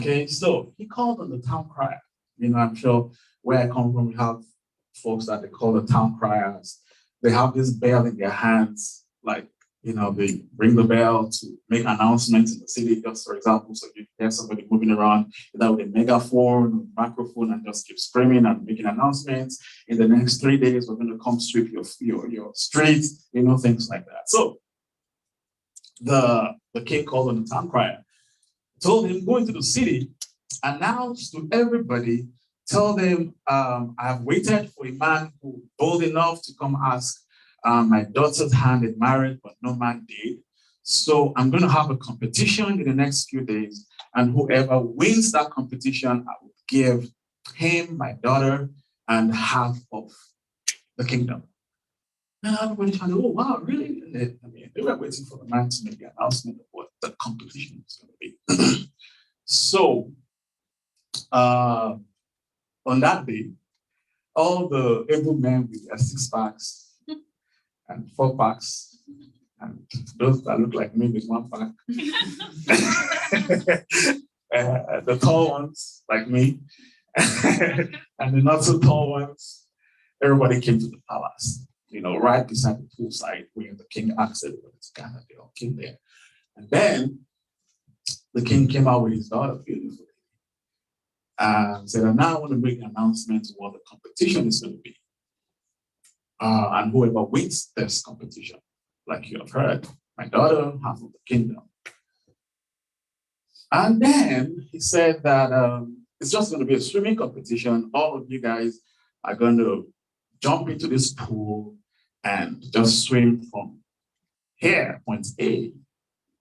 Okay, so he called on the town crier. I'm sure where I come from, we have folks that they call the town criers. They have this bell in their hands, like, they ring the bell to make announcements in the city, just for example. So you hear somebody moving around either with a megaphone or microphone and just keep screaming and making announcements. In the next 3 days, we're going to come sweep your streets, things like that. So the king called on the town crier, told him, go into the city, announce to everybody, tell them, I have waited for a man who bold enough to come ask my daughter's hand in marriage, but no man did. So I'm going to have a competition in the next few days, and whoever wins that competition, I will give him my daughter and half of the kingdom. And everybody thought, oh, wow, really? They were waiting for the man to make the announcement of what the competition was going to be. So, on that day, all the able men with their 6-packs and 4-packs, and those that look like me with 1-pack, the tall ones like me, and the not so tall ones, everybody came to the palace, right beside the poolside where the king asked everybody to gather. They all came there. And then the king came out with his daughter, beautifully, and said, now I want to make an announcement what the competition is going to be. And whoever wins this competition, like you have heard, my daughter, half of the kingdom. And then he said that it's just going to be a swimming competition. All of you guys are going to jump into this pool and just swim from here, point A,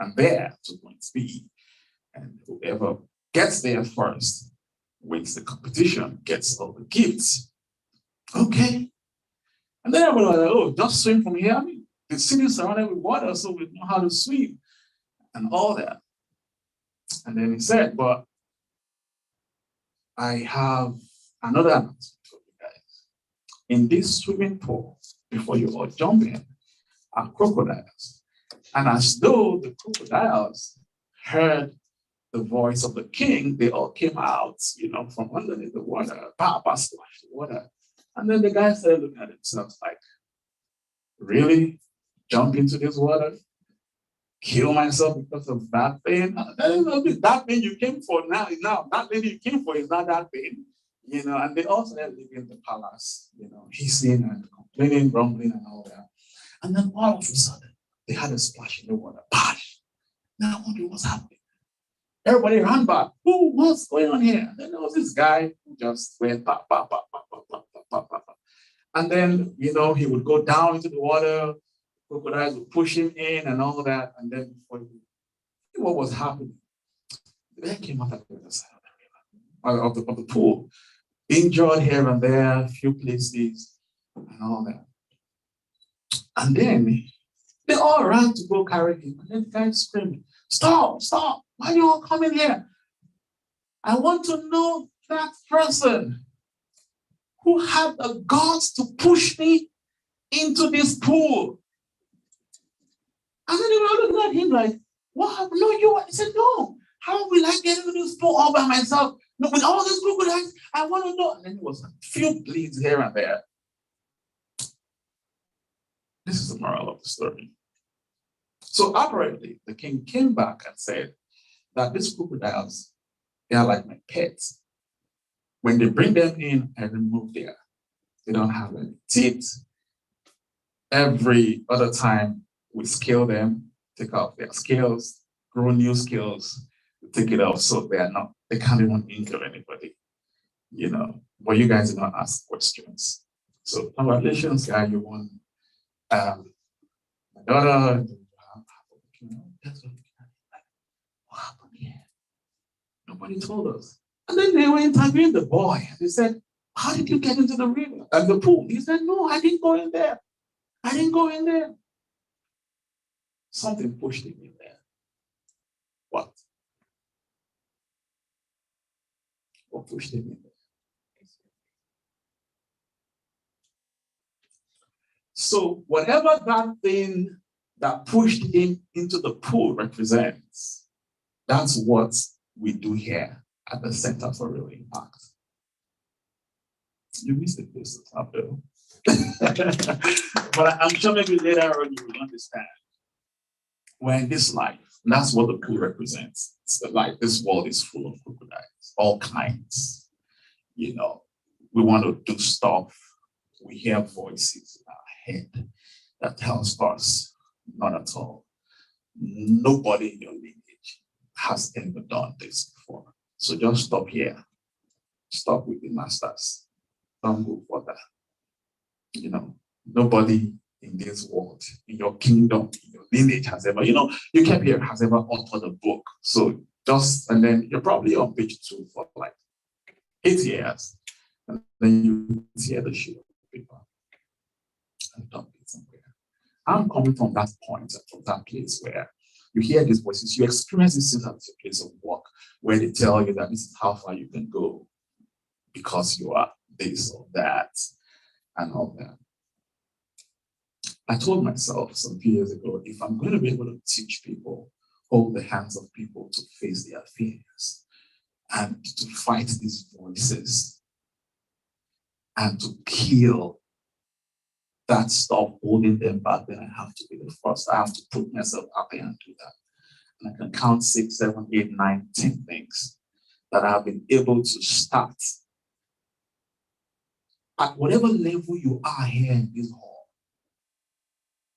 and there to point B. And whoever gets there first wins the competition, gets all the gifts. Okay. And then everybody was like, oh, just swim from here. The city is surrounded with water, so we know how to swim and all that. And then he said, but I have another announcement for you guys. In this swimming pool, before you all jump in, are crocodiles. And as though the crocodiles heard the voice of the king, they all came out, from underneath the water, splashed the water. And then the guys started looking at themselves like, really? Jump into this water? Kill myself because of that thing? That thing you came for now, that lady you came for is not that thing. And they all started living in the palace, hissing and complaining, grumbling and all that. And then all of a sudden, they had a splash in the water. Bash! Now I wonder what's happening. Everybody ran back. What's going on here? And then there was this guy who just went pop, pop, pop, pop, pop, pop, pop, pop, pop. And then, he would go down into the water. Crocodiles would push him in and all that. And then before he knew what was happening, the guy came out at the other side of the pool, injured here and there, a few places, and all that. And then they all ran to go carry him. And then the guy screamed, stop, why are you all coming here? I want to know that person who had the guts to push me into this pool. And then they were looking at him like, what happened? No, you. He said, no. How will I get into this pool all by myself? No, with all these crocodiles, I want to know. And then there was a few bleeds here and there. This is the moral of the story. So apparently, the king came back and said that these crocodiles, they are like my pets. When they bring them in, I remove them. They don't have any teeth. Every other time we scale them, take off their scales, grow new scales, take it off so they can't even injure anybody. But you guys did not ask questions. So congratulations, guy, you won. My daughter, what happened here? Nobody told us. And then they were interviewing the boy. They said, how did you get into the river and the pool? He said, no, I didn't go in there. Something pushed him in there. What? What pushed him in there? So whatever that thing that pushed him into the pool represents, that's what we do here at the Center for Real Impact. You missed the place to clap though. But I'm sure maybe later on you will understand. We're in this life. And that's what the pool represents. It's the life. This world is full of crocodiles, all kinds. You know, we want to do stuff. We hear voices in our head that tells us, not at all. Nobody in your lineage has ever done this before. So just stop here. Stop with the masters. Don't go further. You know, nobody in this world, in your kingdom, in your lineage has ever, you kept here, has ever authored a book. So and then you're probably on page 2 for like 8 years. And then you tear the sheet of paper and dump it somewhere. I'm coming from that point, from that place where you hear these voices, you experience these things at your place of work, where they tell you that this is how far you can go because you are this or that and all that. I told myself some few years ago, if I'm going to be able to teach people, hold the hands of people to face their fears and to fight these voices and to kill that stuff holding them back, then I have to be the first. I have to put myself out there and do that. And I can count 6, 7, 8, 9, 10 things that I have been able to start. At whatever level you are here in this hall,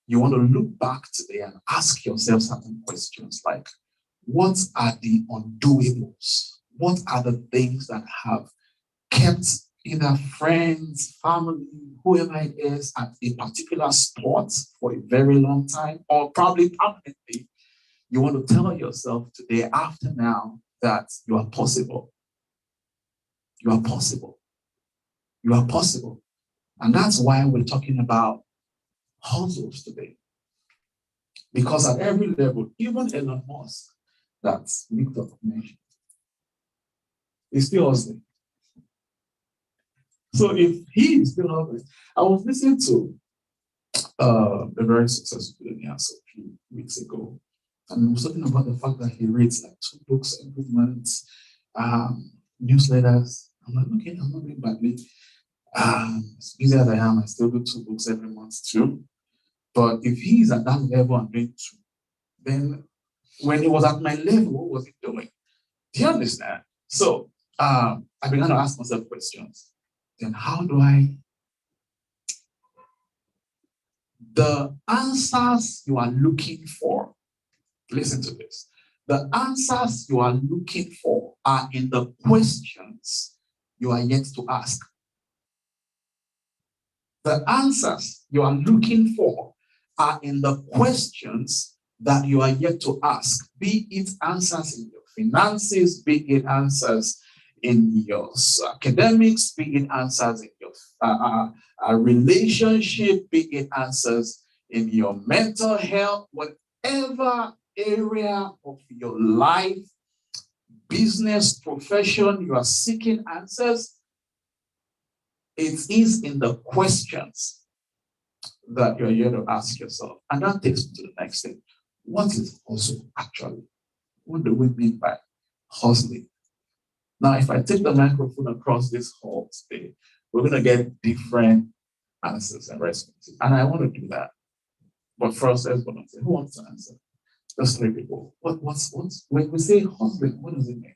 you want to look back today and ask yourself certain questions like, what are the undoables? What are the things that have kept either friends, family, whoever it is at a particular spot for a very long time, or probably permanently? You want to tell yourself today, after now, that you are possible. You are possible. You are possible. And that's why we're talking about hustles today. Because at every level, even Elon Musk, that's Victor mentioned, is still hustling. So if he is still hustling, I was listening to a very successful billionaire a few weeks ago, and he was talking about the fact that he reads like 2 books every month, newsletters. I'm like, okay, I'm not doing badly. As busy as I am, I still do 2 books every month too. But if he's at that level and doing 2, then when he was at my level, what was he doing? Do you understand? So I began to ask myself questions. Then how do the answers you are looking for, listen to this. The answers you are looking for are in the questions you are yet to ask. The answers you are looking for are in the questions that you are yet to ask, be it answers in your finances, be it answers in your academics, be it answers in your relationship, be it answers in your mental health, whatever area of your life, business, profession, you are seeking answers, it is in the questions that you're here to ask yourself. And that takes me to the next thing. What is hustle actually? What do we mean by hustling? Now, if I take the microphone across this hall today, we're going to get different answers and responses. And I want to do that. But first, let's go and say, who wants to answer? Just 3 people. When we say hustling, what does it mean?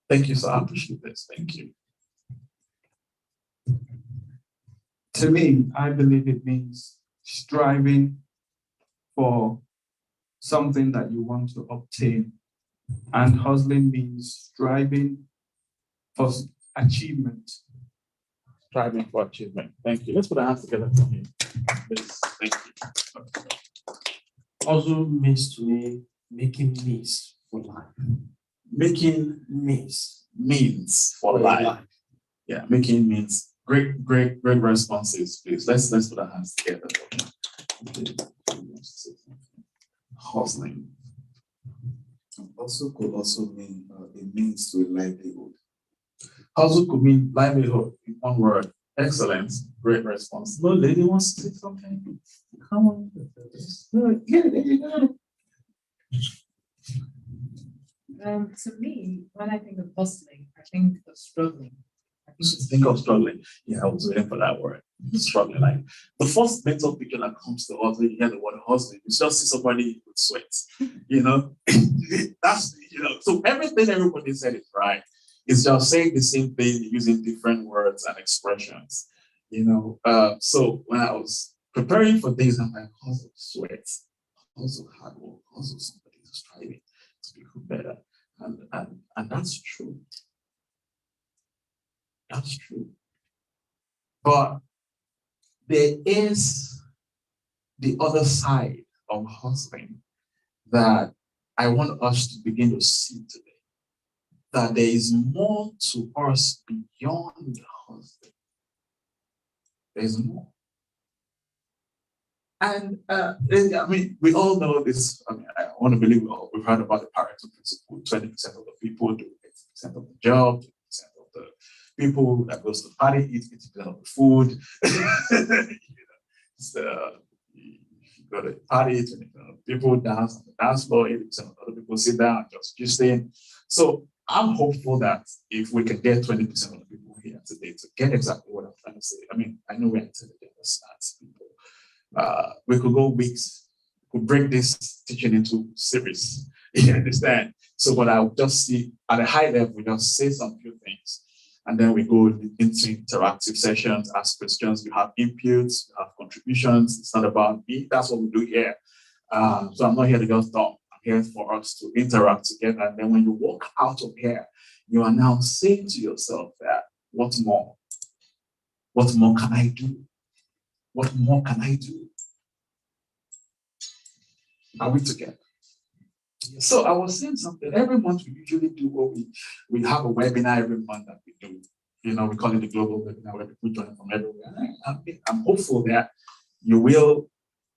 Thank you, sir. I appreciate this. Thank you. To me, I believe it means striving for something that you want to obtain. And hustling means striving for achievement. Striving for achievement. Thank you. Let's put our hands together for him. Please. Thank you. Hustle means to me making means for life. Making means for life. Yeah, making means. Great responses, please. Let's put our hands together. Hustling. Also could also mean a means to a livelihood. Hustle could mean livelihood in one word. Excellent. Great response. No lady wants to say something. Come on. Yeah, there you go. To me, when I think of hustling, I think of struggling. Think of struggling. Yeah, I was waiting for that word. Struggling. Like the first mental picture that comes to us when you hear the word hustling, you just see somebody with sweat. You know, that's So everything everybody said is right. It's just saying the same thing using different words and expressions. So when I was preparing for this, I'm like, hustle, sweat, hustle, hard work, hustle, somebody is striving to become better, and that's true. That's true. But there is the other side of hustling that I want us to begin to see today. That there is more to us beyond hustling. There's more. And I mean, we all know this. I mean, I want to believe we've heard about the Pareto principle. 20% of the people do 80% of the job, 20% of the people that goes to the party eat 80% of the food. So you go to the party, 20% of the people dance on the dance floor, 80% of other people sit down, just staying. So I'm hopeful that if we can get 20% of the people here today to get exactly what I'm trying to say. I mean, I know we're intelligent, smart people. We could go weeks, we could break this teaching into series. You understand? So, what I'll just see at a high level, we just say some few things, and then we go into interactive sessions, ask questions. You have inputs, you have contributions. It's not about me. That's what we do here. So I'm not here to just talk. I'm here for us to interact together. And then when you walk out of here, you are now saying to yourself that, what more? What more can I do? What more can I do? Are we together? So I was saying something. Every month we usually do what we have a webinar every month that we do. We call it the global webinar where people join from everywhere. I'm hopeful that you will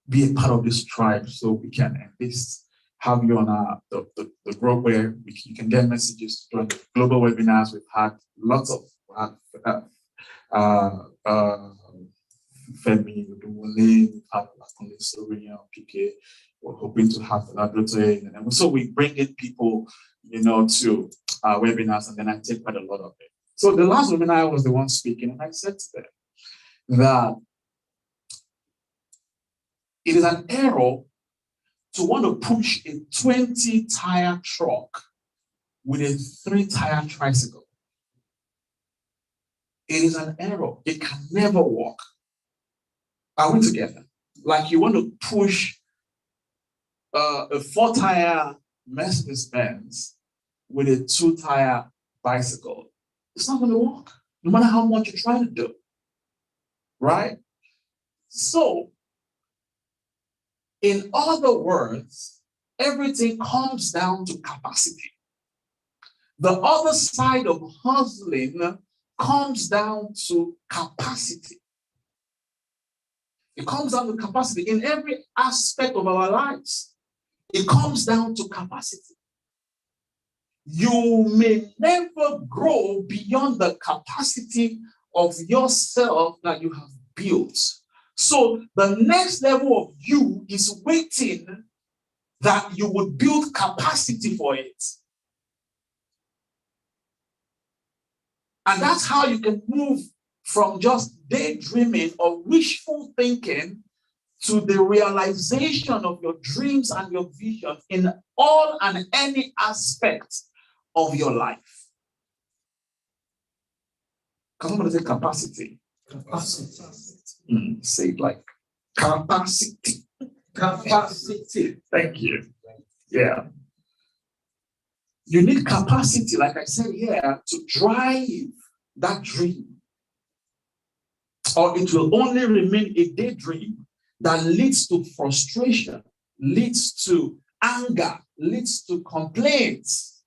be a part of this tribe so we can at least have you on the group where you can get messages to join the global webinars. We've had lots of Femi, Udumule, we've had Lakunle Slovenia, PK. We're hoping to have another thing. And so we bring in people, to our webinars, and then I take quite a lot of it. So the last webinar, I was the one speaking, and I said to them that it is an error to want to push a 20-tire truck with a 3-tire tricycle. It is an error. It can never work. Are we together? Like you want to push a 4-tire Mercedes-Benz with a 2-tire bicycle. It's not going to work, no matter how much you try to do. Right? So, in other words, everything comes down to capacity. The other side of hustling comes down to capacity. It comes down to capacity in every aspect of our lives. It comes down to capacity. You may never grow beyond the capacity of yourself that you have built. So the next level of you is waiting that you would build capacity for it. And that's how you can move from just daydreaming or wishful thinking to the realization of your dreams and your visions in all and any aspect of your life. Can somebody say capacity? Capacity. Say it like capacity. Capacity. Thank you. Yeah. You need capacity, like I said here, to drive that dream. Or it will only remain a daydream that leads to frustration, leads to anger, leads to complaints.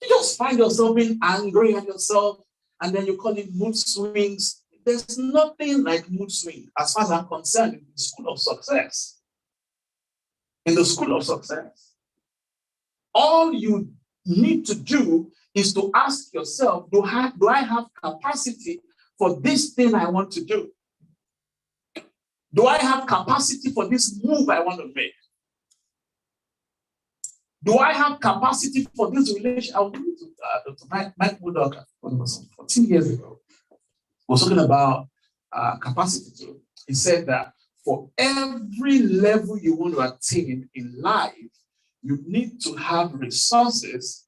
You just find yourself being angry at yourself, and then you call it mood swings. There's nothing like mood swing, as far as I'm concerned, in the school of success. In the school of success. All you need to do is to ask yourself, do I have capacity for this thing I want to do? Do I have capacity for this move I want to make? Do I have capacity for this relationship? I was talking to Mike Woodcock 14 years ago. We were talking about capacity too. He said that for every level you want to attain in life, you need to have resources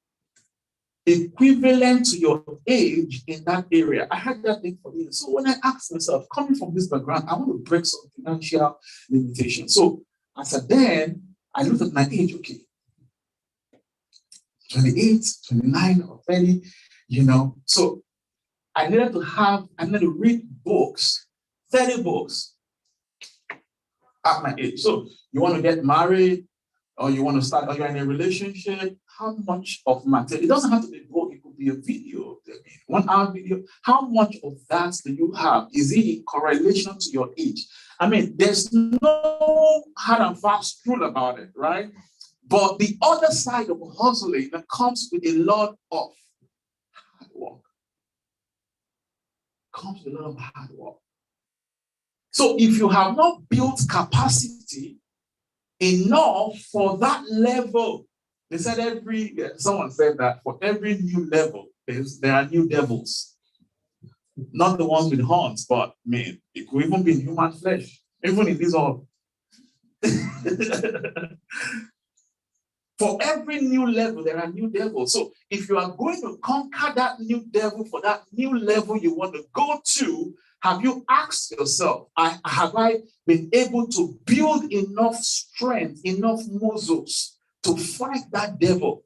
equivalent to your age in that area. I had that thing for me. So when I asked myself, coming from this background, I want to break some financial limitations. So as a then, I looked at my age, okay, 28, 29, or 30, So I needed to read books, 30 books at my age. So you want to get married, or you want to start, or you're in a relationship, how much of material, it doesn't have to be a book, it could be a video, 1 hour video. How much of that do you have? Is it in correlation to your age? I mean, there's no hard and fast rule about it, right? But the other side of hustling that comes with a lot of hard work. Comes with a lot of hard work. So if you have not built capacity enough for that level, they said someone said that for every new level, there are new devils. Not the ones with horns, but man, it could even be in human flesh, even in this all. For every new level, there are new devils. So if you are going to conquer that new devil for that new level you want to go to, have you asked yourself, have I been able to build enough strength, enough muscles to fight that devil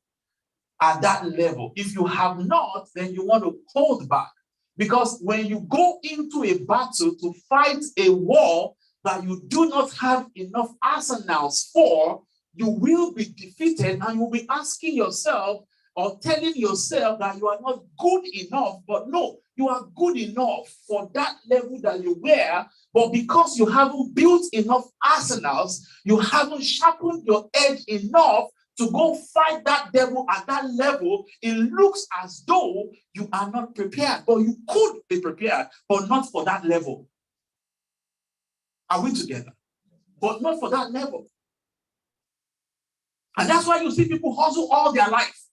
at that level? If you have not, then you want to hold back. Because when you go into a battle to fight a war that you do not have enough arsenals for, you will be defeated, and you'll be asking yourself or telling yourself that you are not good enough. But no, you are good enough for that level that you were, but because you haven't built enough arsenals, you haven't sharpened your edge enough to go fight that devil at that level, it looks as though you are not prepared, but you could be prepared, but not for that level. Are we together? But not for that level. And that's why you see people hustle all their life.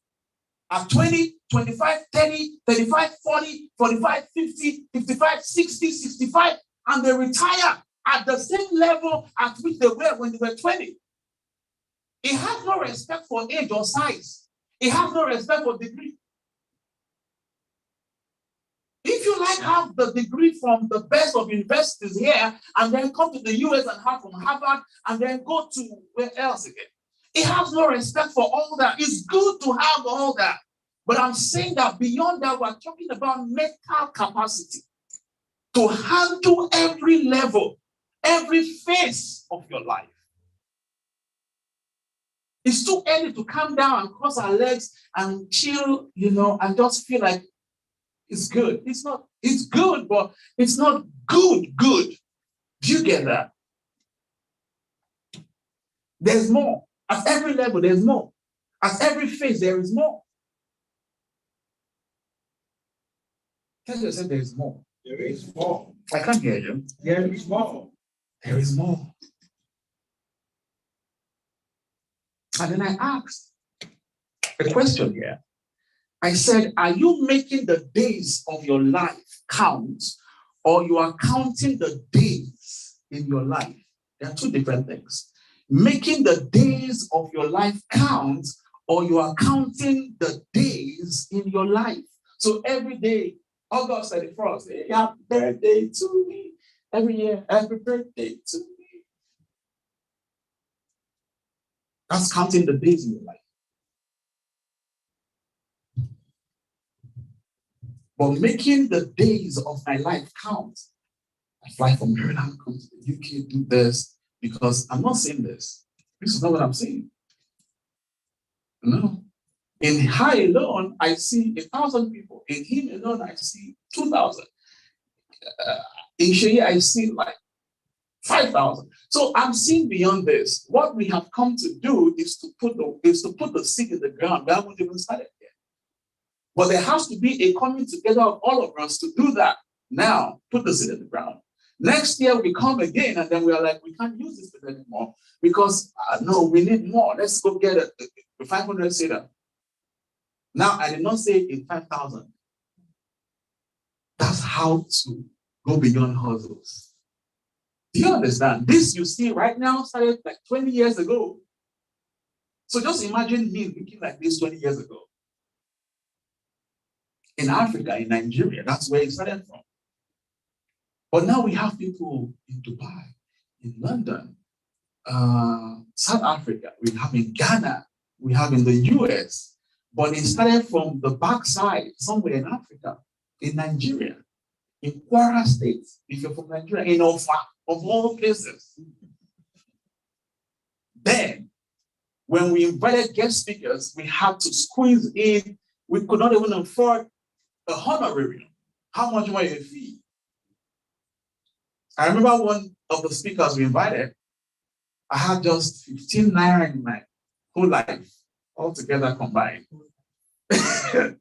At 20, 25, 30, 35, 40, 45, 50, 55, 60, 65, and they retire at the same level at which they were when they were 20. It has no respect for age or size. It has no respect for degree. If you have the degree from the best of universities here, and then come to the US and have from Harvard, and then go to where else again? It has no respect for all that. It's good to have all that. But I'm saying that beyond that, we're talking about mental capacity to handle every level, every phase of your life. It's too early to calm down and cross our legs and chill, and just feel like it's good. It's not, it's good, but it's not good. Do you get that? There's more. At every level, there's more. At every phase, there is more. Tell yourself there is more. There is more. I can't hear you. There is more. There is more. And then I asked a question here. I said, are you making the days of your life count, or you are counting the days in your life? There are two different things. Making the days of your life count, or you are counting the days in your life. So every day, August 31st, happy birthday to me. Every year, happy birthday to me. That's counting the days in your life. But making the days of my life count. I fly from Maryland, come to the UK, do this, because I'm not saying this. This is not what I'm saying. No. In High alone, I see 1,000 people. In him alone, I see 2,000. In Shea, I see 5,000. So I'm seeing beyond this. What we have come to do is to put the seed in the ground. We haven't even started yet. But there has to be a coming together of all of us to do that. Now, put the seed in the ground. Next year, we come again, and then we are like, we can't use this anymore because, no, we need more. Let's go get With 500 seater. Now, I did not say in 5,000. That's how to go beyond hurdles. Do you understand? This you see right now started like 20 years ago. So just imagine me looking like this 20 years ago. In Africa, in Nigeria, that's where it started from. But now we have people in Dubai, in London, South Africa, we have in Ghana, we have in the US. But it started from the backside, somewhere in Africa, in Nigeria, in Kwara State, if you're from Nigeria, in Ofa, of all places. Then, when we invited guest speakers, we had to squeeze in. We could not even afford a honorarium. How much more a fee? I remember one of the speakers we invited, I had just 15 naira in my whole life, all together combined. 15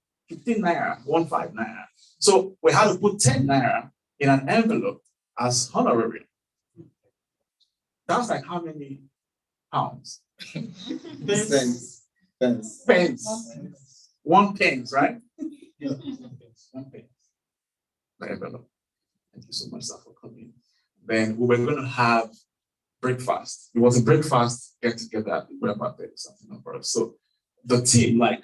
naira, 15 naira. So we had to put 10 naira in an envelope as honorarium. That's like how many pounds? Pence. Pence. 1 pence, right? 1 pence. The envelope. Thank you so much, sir, for coming. Then we were going to have breakfast. It was a breakfast get together at the Grandpa Day, something like that. So the team, like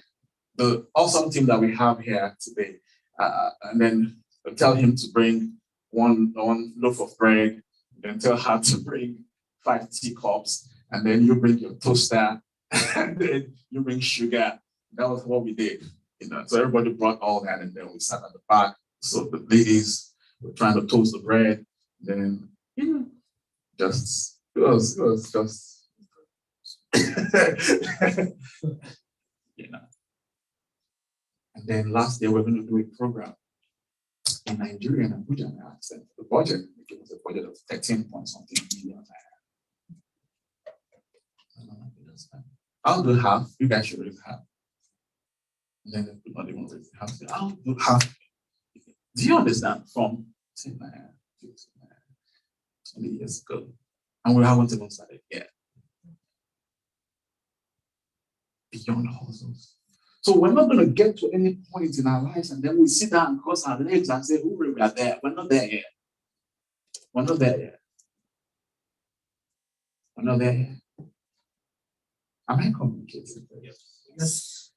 the awesome team that we have here today, and then tell him to bring one loaf of bread, then tell her to bring 5 teacups, and then you bring your toaster, and then you bring sugar. That was what we did. So everybody brought all that, and then we sat at the back. So the ladies were trying to toast the bread. Then just it was just And then last year we're going to do a program in Nigeria and Abuja. And I said the budget, it was a budget of 13 point something million. I'll do half. You guys should raise half. And then everybody wants to raise half. I'll do half. Do you understand? From 10 naira, 15 naira, 20 years ago. And we haven't even started yet. Beyond hustles. So we're not going to get to any point in our lives and then we sit down and cross our legs and say, hooray, we are there. We're not there yet. We're not there yet. We're not there yet. Am I communicating? Yes.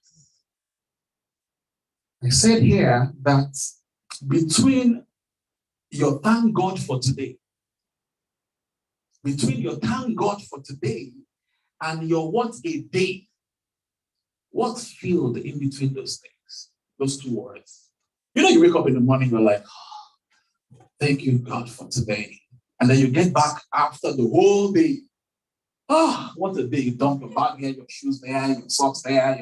I said here that between your thank God for today, between your thank God for today and your what a day, what's filled in between those things, those 2 words? You wake up in the morning, you're like, oh, thank you, God, for today. And then you get back after the whole day. Oh, what a day. You dump your bag here, your shoes there, your socks there.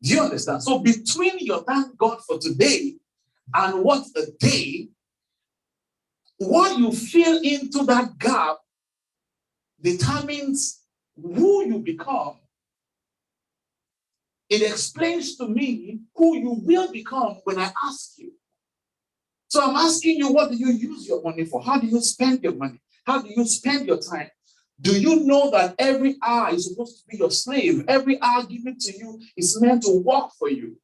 Do you understand? So between your thank God for today and what a day, what you fill into that gap determines who you become. It explains to me who you will become when I ask you. So I'm asking you, what do you use your money for? How do you spend your money? How do you spend your time? Do you know that every hour is supposed to be your slave? Every hour given to you is meant to work for you,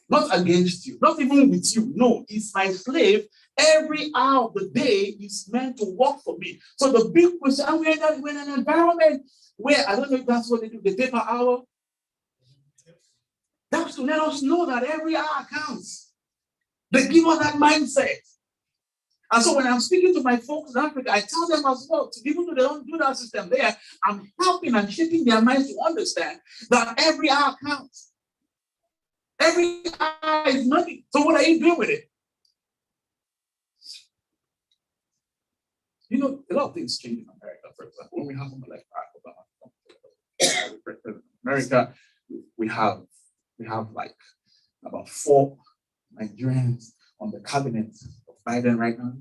not against you, not even with you. No, it's my slave. Every hour of the day is meant to work for me. So the big question, and we're in an environment where, I don't know if that's what they do, they pay per hour. That's to let us know that every hour counts. They give us that mindset. And so when I'm speaking to my folks in Africa, I tell them as well, even though they don't do that system there, I'm helping and shaping their minds to understand that every hour counts. Every hour is money. So what are you doing with it? A lot of things change in America, for example. When we have something like America, we have like about 4 Nigerians on the cabinet of Biden right now.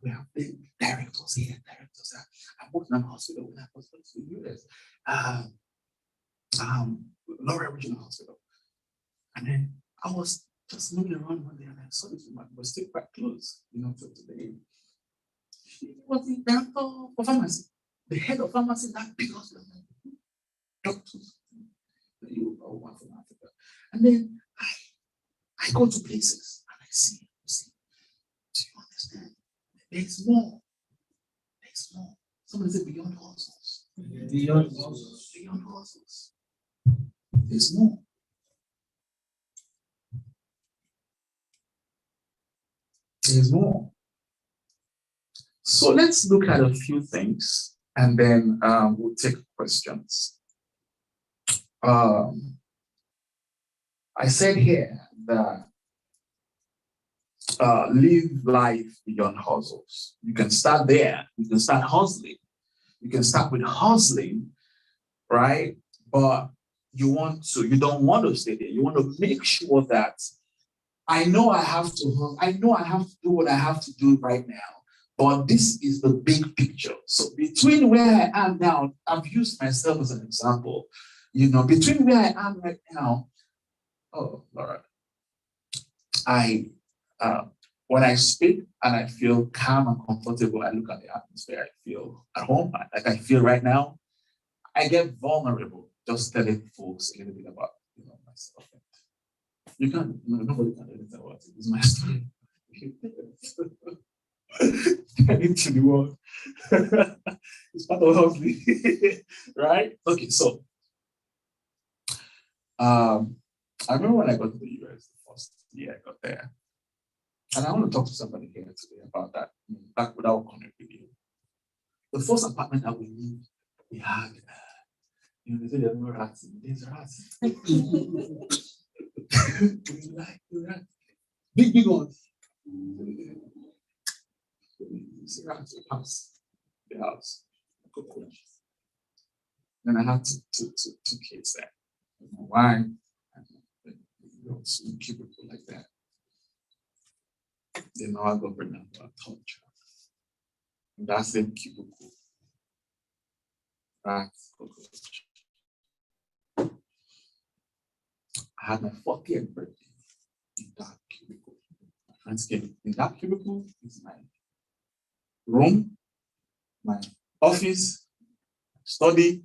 We have big directors here, directors there. I'm working on hospital with hospitals in the US, Lower Regional Hospital. And then I was just moving around one day and I saw this woman was still quite close, to the She was the director of pharmacy, the head of pharmacy in that big hospital. Doctors, or one from Africa. And then I go to places and I see, do you understand? There's more. There's more. Somebody said beyond hustles. Beyond hustles. Beyond hustles. There's more. There's more. So let's look at a few things and then we'll take questions. I said here that live life beyond hustles. You can start there. You can start hustling. You can start with hustling, right? But you don't want to stay there. You want to make sure that I know I have to do what I have to do right now. But this is the big picture. So between where I am now, I've used myself as an example. Between where I am right now, oh Lord, when I speak and I feel calm and comfortable, I look at the atmosphere, I feel at home, like I feel right now. I get vulnerable just telling folks a little bit about myself. Nobody can do anything about it. It's my story. Turn into the world. It's part of hustling, right? Okay, so I remember when I got to the US the first year I got there, and I want to talk to somebody here today about that. Back without connect with you. The first apartment that we lived, we had, they say there's no rats. There's rats. Big ones. See rats pass the house. Then I had two kids there. My wife and some people like that. Then I got pregnant with a third child. And that same cubicle. Rats, cockroach. I had my 40th birthday in that cubicle. My friends came. In that cubicle is my room, my office, study.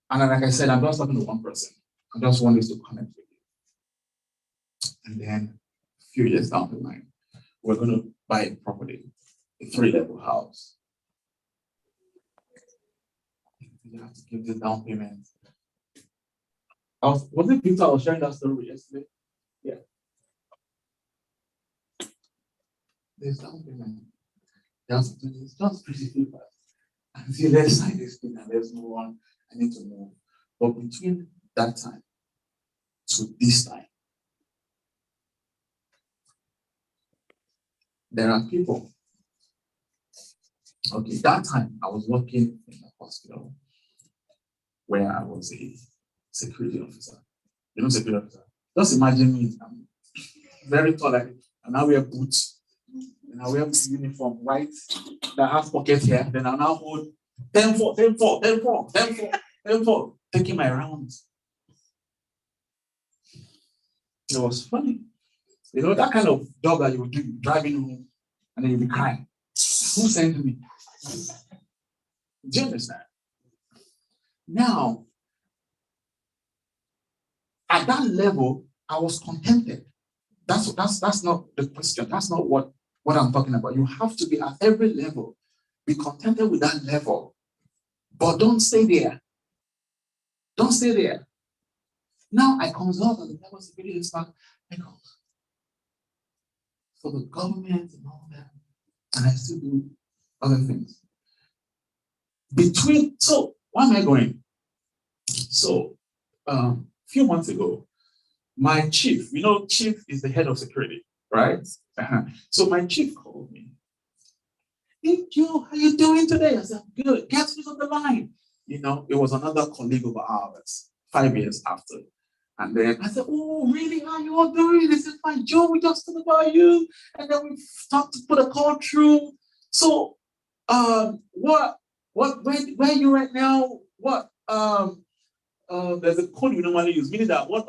And then, like I said, I'm just talking to one person. I just want this to connect with you. And then a few years down the line, we're going to buy a property, a 3-level house. You have to give the down payment. Was it Peter I was sharing that story yesterday? Yeah. There's down payment. It's just pretty fast. And see, let's sign this thing and let's move on. I need to move. But between that time to this time, there are people. Okay, that time I was working in a hospital where I was a security officer. Security officer. Just imagine me. I'm very tall, and I wear boots, and I wear uniform, white, that has pockets here. Then I now hold 10-4, 10-4, 10-4, 10-4, 10-4, taking my rounds. It was funny. That kind of job that you would do, driving home, and then you'll be crying. Who sent me? Do you understand? Now, at that level, I was contented. That's not the question. That's not what I'm talking about. You have to be at every level. Be contented with that level. But don't stay there. Don't stay there. Now I consult on the level of security expert. I go for the government and all that. And I still do other things. So why am I going? So a few months ago, my chief, chief is the head of security, right? So my chief called me. Hey, Joe, how you doing today? I said, good. Guess who's on the line? It was another colleague of ours, 5 years after. And then I said, oh, really? How you all doing? They said, fine, Joe, we just talked about you. And then we talked to put a call through. So, where are you right now? There's a code we normally use, meaning that what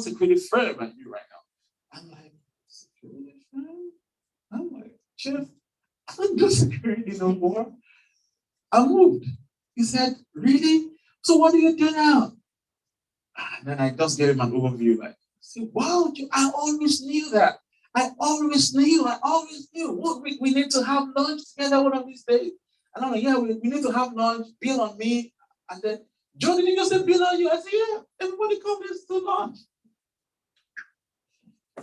security firm are you right now? I'm like, security firm? I'm like, Chief, I don't do security no more. I moved. He said, really? So what do you do now? And then I just gave him an overview, like, say, wow, I always knew that. I always knew. What, we need to have lunch together one of these days. And I'm like, yeah, we need to have lunch, bill on me. And then, Joe, did you just say bill on you? I said, yeah, everybody comes to lunch.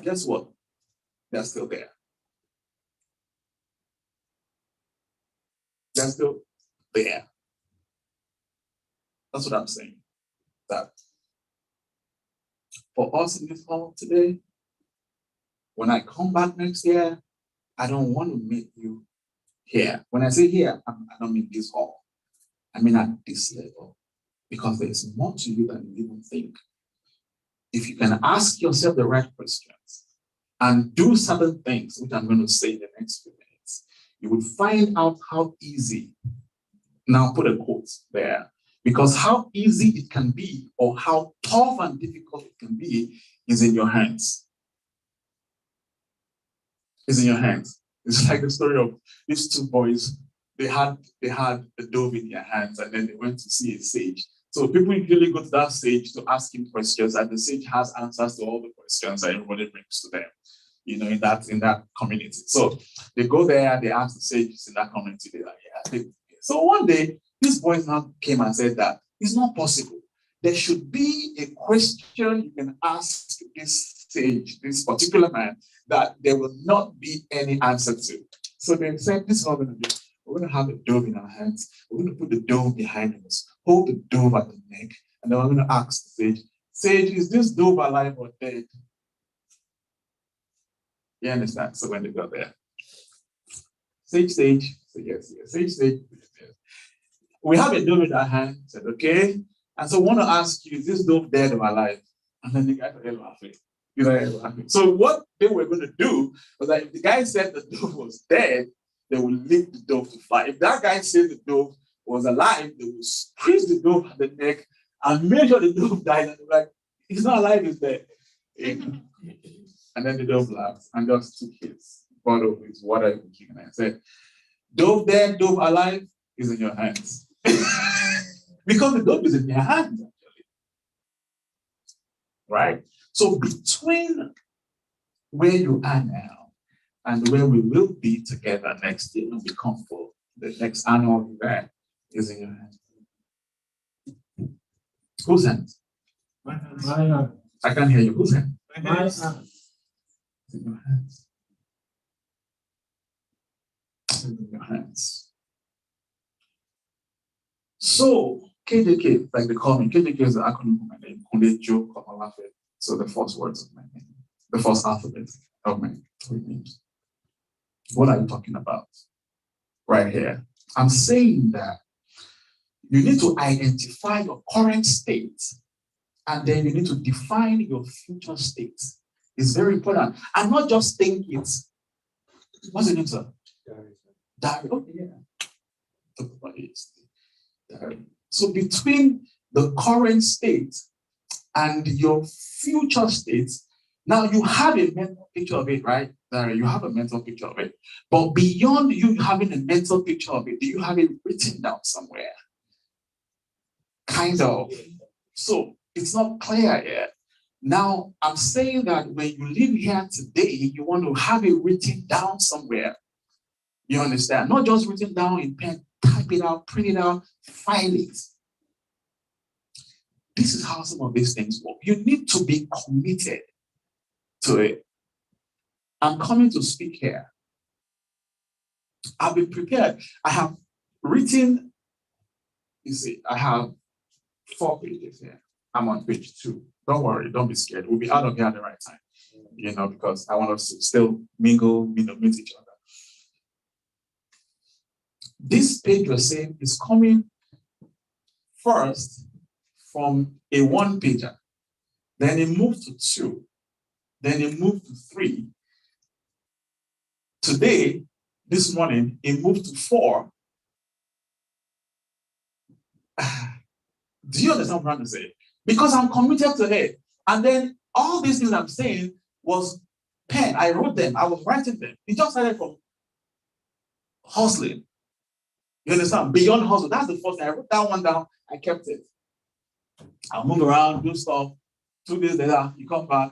Guess what? They're still there. They're still there. That's what I'm saying. That for us in this hall today, when I come back next year, I don't want to meet you here. When I say here, I don't mean this hall. I mean at this level. Because there's more to you than you even think. If you can ask yourself the right questions and do certain things, which I'm going to say in the next few minutes, you will find out how easy, now put a quote there, because how easy it can be or how tough and difficult it can be is in your hands. It's in your hands. It's like the story of these two boys. They had a dove in their hands and then they went to see a sage. So people usually go to that sage to ask him questions, and the sage has answers to all the questions that everybody brings to them, in that community. So they go there, they ask the sages in that community, they're like, yeah. So one day, these boys now came and said that it's not possible. There should be a question you can ask this sage, this particular man, that there will not be any answer to. So they said, this is what we're going to do. We're going to have a dove in our hands. We're going to put the dove behind us, hold the dove at the neck, and then we're going to ask the sage, Sage, is this dove alive or dead? You understand? So when they got there, sage, so yes. Sage, yes. We have a dove in our hand, said, okay. And so I want to ask you, is this dove dead or alive? And then the guy started laughing. So what they were going to do was that if the guy said the dove was dead, they would leave the dove to fly. If that guy said the dove was alive, they would squeeze the dove at the neck and make sure the dove died. And they're like, he's not alive, he's dead. And then the dove laughed and just took his bottle of his water and I said, dove dead, dove alive is in your hands. Because the dove is in your hands, actually. Right? So between where you are now and where we will be together next year when we come for the next annual event is in your hands. Whose hands? My hand. I can't hear you. Whose hand? My hand. It's in your hands. It's in your hands. So KJK, like they call me, KJK is the acronym for my name. Kunde Jo Komalafe. So the first words of my name, the first alphabet of my three names. What are you talking about? Right here. I'm saying that you need to identify your current state and then you need to define your future state. It's very important. And not just think it. What's your name, sir? Diary. Okay, yeah. Diary. So between the current state and your future state, now you have a mental picture of it, right? Diary, you have a mental picture of it. But beyond you having a mental picture of it, do you have it written down somewhere? Kind of. So it's not clear yet. Now, I'm saying that when you live here today, you want to have it written down somewhere. You understand? Not just written down in pen, type it out, print it out, file it. This is how some of these things work. You need to be committed to it. I'm coming to speak here. I've been prepared. I have written, you see, I have 4 pages here. I'm on page 2. Don't worry, don't be scared. We'll be out of here at the right time, because I want us to still mingle, meet each other. This page you're saying is coming first from a 1-pager. Then it moved to 2. Then it moved to 3. Today, this morning, it moved to 4. Do you understand what I'm trying to say? Because I'm committed to it. And then all these things I'm saying was pen. I wrote them. I was writing them. It just started from hustling. You understand? Beyond hustle. That's the first thing. I wrote that one down. I kept it. I'll move around, do stuff. 2 days later, you come back.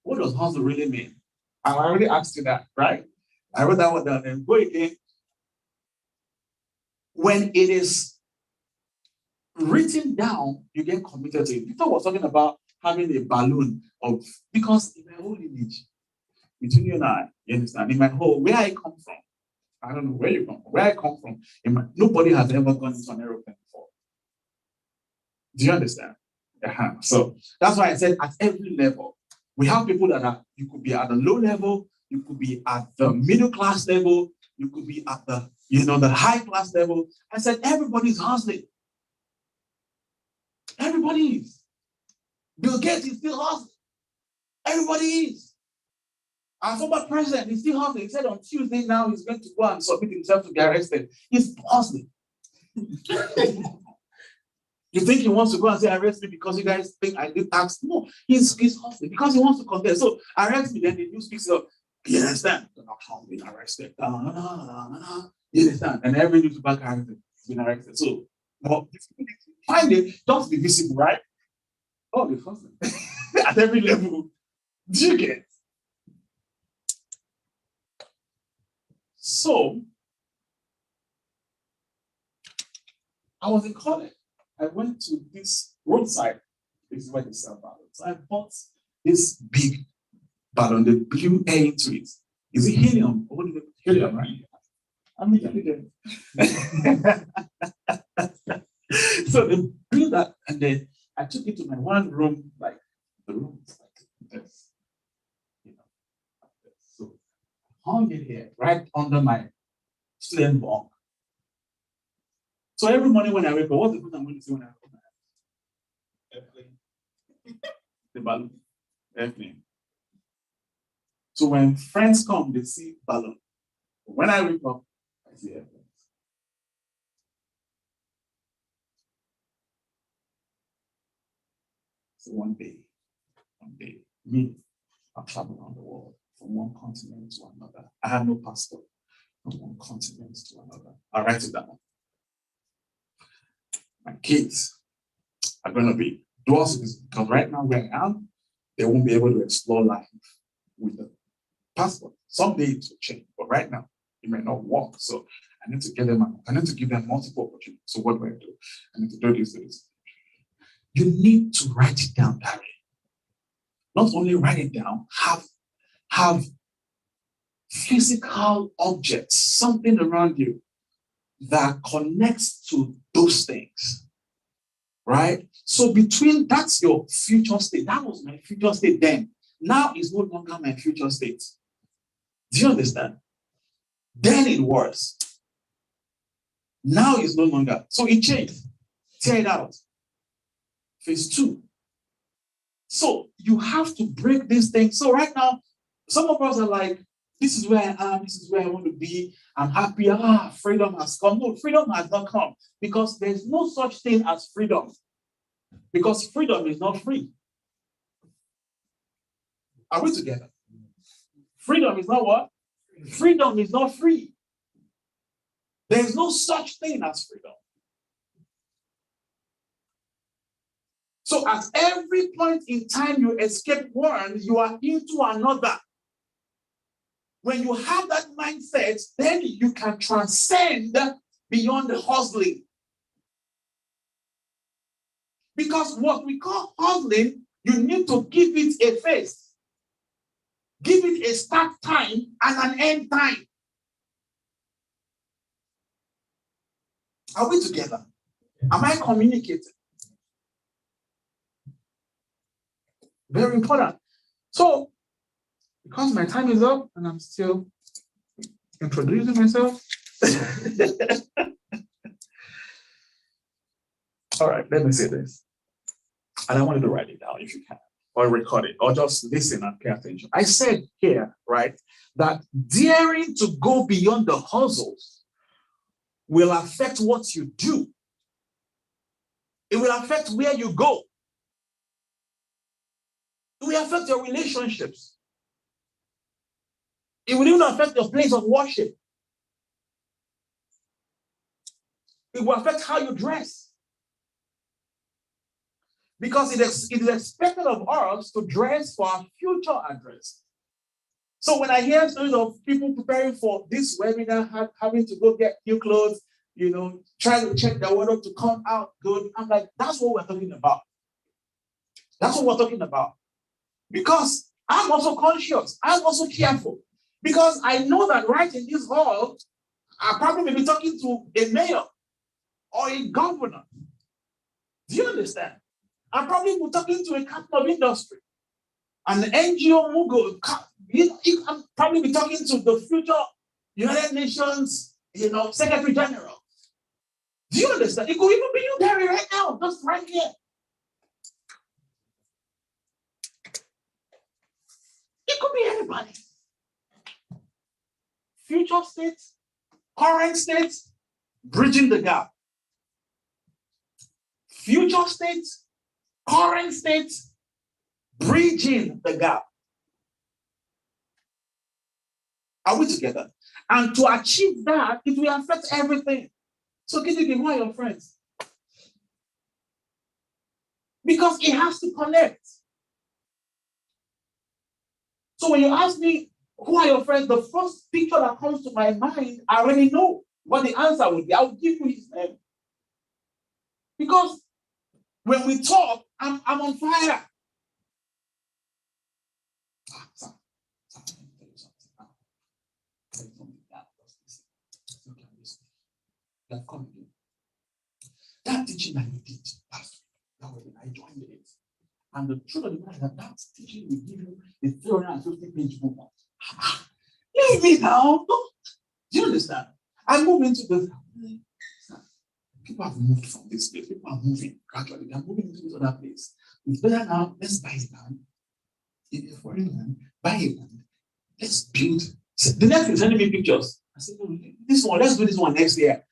What does hustle really mean? I already asked you that, right? I wrote that one down and go again. When it is written down, you get committed to it. Peter was talking about having a balloon of, because in my whole image, between you and I, you understand, in my whole, where I come from, I don't know where you come from, where I come from, nobody has ever gone into an aeroplane before. Do you understand? So that's why I said at every level, we have people that are, you could be at the low level, you could be at the middle class level, you could be at the, the high class level. I said, everybody's hustling. Everybody is. Bill Gates is still hustling. Everybody is. Our former president is still hustling. He said on Tuesday now he's going to go and submit himself to be arrested. He's hustling. You think he wants to go and say arrest me because you guys think I did tax? No, he's hustling because he wants to contest. So arrest me, then the news speaks up. You understand? You're not being arrested. You understand? And every newspaper has been arrested. So, well, find it, just be visible, right? Oh, the hustling at every level. Do you get? So, I was in college. I went to this roadside. This is where they sell balloons. I bought this big balloon. They blew air into it. Is it helium? What is it? Helium, right? I'm intelligent. So they blew that, and then I took it to my one room, like the room is like this. Like this. So I hung it here, right under my slim bunk. So every morning when I wake up, what's the first I'm going to see when I wake up? Airplane. The balloon. Airplane. So when friends come, they see balloon. When I wake up, I see airplanes. So one day, me, I'll travel around the world from one continent to another. I have no passport from one continent to another. I'll write it down. My kids are going to be dual citizens because right now where I am, they won't be able to explore life with the passport. Someday it will change, but right now it may not work. So I need to give them multiple opportunities. So what do I do? I need to do this. You need to write it down, Barry. Not only write it down, have physical objects, something around you that connects to those things. Right? So that's your future state. That was my future state then. Now it's no longer my future state. Do you understand? Then it was. Now it's no longer. So it changed. Tear it out. Phase 2. So you have to break this thing. So right now, some of us are like, this is where I am, this is where I want to be. I'm happy. Freedom has come. No, freedom has not come because there's no such thing as freedom. Because freedom is not free. Are we together? Freedom is not what? Freedom is not free. There is no such thing as freedom. So at every point in time you escape one, you are into another. When you have that mindset, then you can transcend beyond the hustling. Because what we call hustling, you need to give it a face. Give it a start time and an end time. Are we together? Am I communicating? Very important. So, because my time is up and I'm still introducing myself. All right, let me say this. And I want you to write it down if you can, or record it, or just listen and pay attention. I said here, right, that daring to go beyond the hustles will affect what you do. It will affect where you go. It will affect your relationships. It will even affect your place of worship. It will affect how you dress. Because it is expected of us to dress for our future address. So when I hear stories of people preparing for this webinar, having to go get new clothes, trying to check their wardrobe to come out good, I'm like, that's what we're talking about. That's what we're talking about. Because I'm also conscious. I'm also careful. Because I know that right in this hall, I probably may be talking to a mayor or a governor. Do you understand? I'm probably talking to a captain of industry, an NGO Mugo. I'm probably be talking to the future United Nations, Secretary General. Do you understand? It could even be you, Gary, right now, just right here. It could be anybody. Future states, current states, bridging the gap. Future states, current states, bridging the gap. Are we together? And to achieve that, it will affect everything. So, Kidiki, who are your friends? Because it has to connect. So when you ask me, who are your friends? The first picture that comes to my mind, I already know what the answer would be. I will give you his name. Because when we talk, I'm on fire. That teaching that you did last week, that was when I joined it. And the truth of the matter is that teaching will give you a 350-page book. Leave me now. Do you understand? I move into the. People have moved from this place. People are moving gradually. They're moving into this other place. It's better now. Let's buy a land. For England, buy a land. Let's build. So the next is sending me pictures. I said, no, this one, let's do this one next year.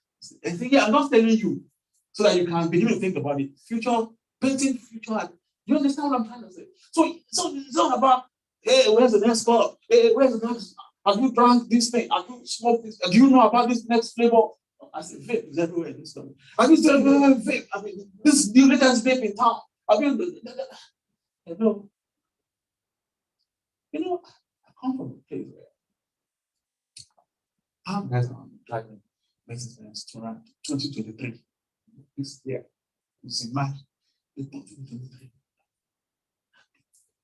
I think, yeah, I'm not telling you so that you can begin to think about it. Future, painting future. You understand what I'm trying to say? So it's not about, hey, where's the next color? Hey, where's the next? Have you drank this thing? Have you smoked this? Do you know about this next flavor? I said, vape is everywhere in this stuff. Have you said vape? I mean, this is the latest vape in town. Have you? I come from a place where I'm driving Mercedes 2023. This year, it's in March, 2023.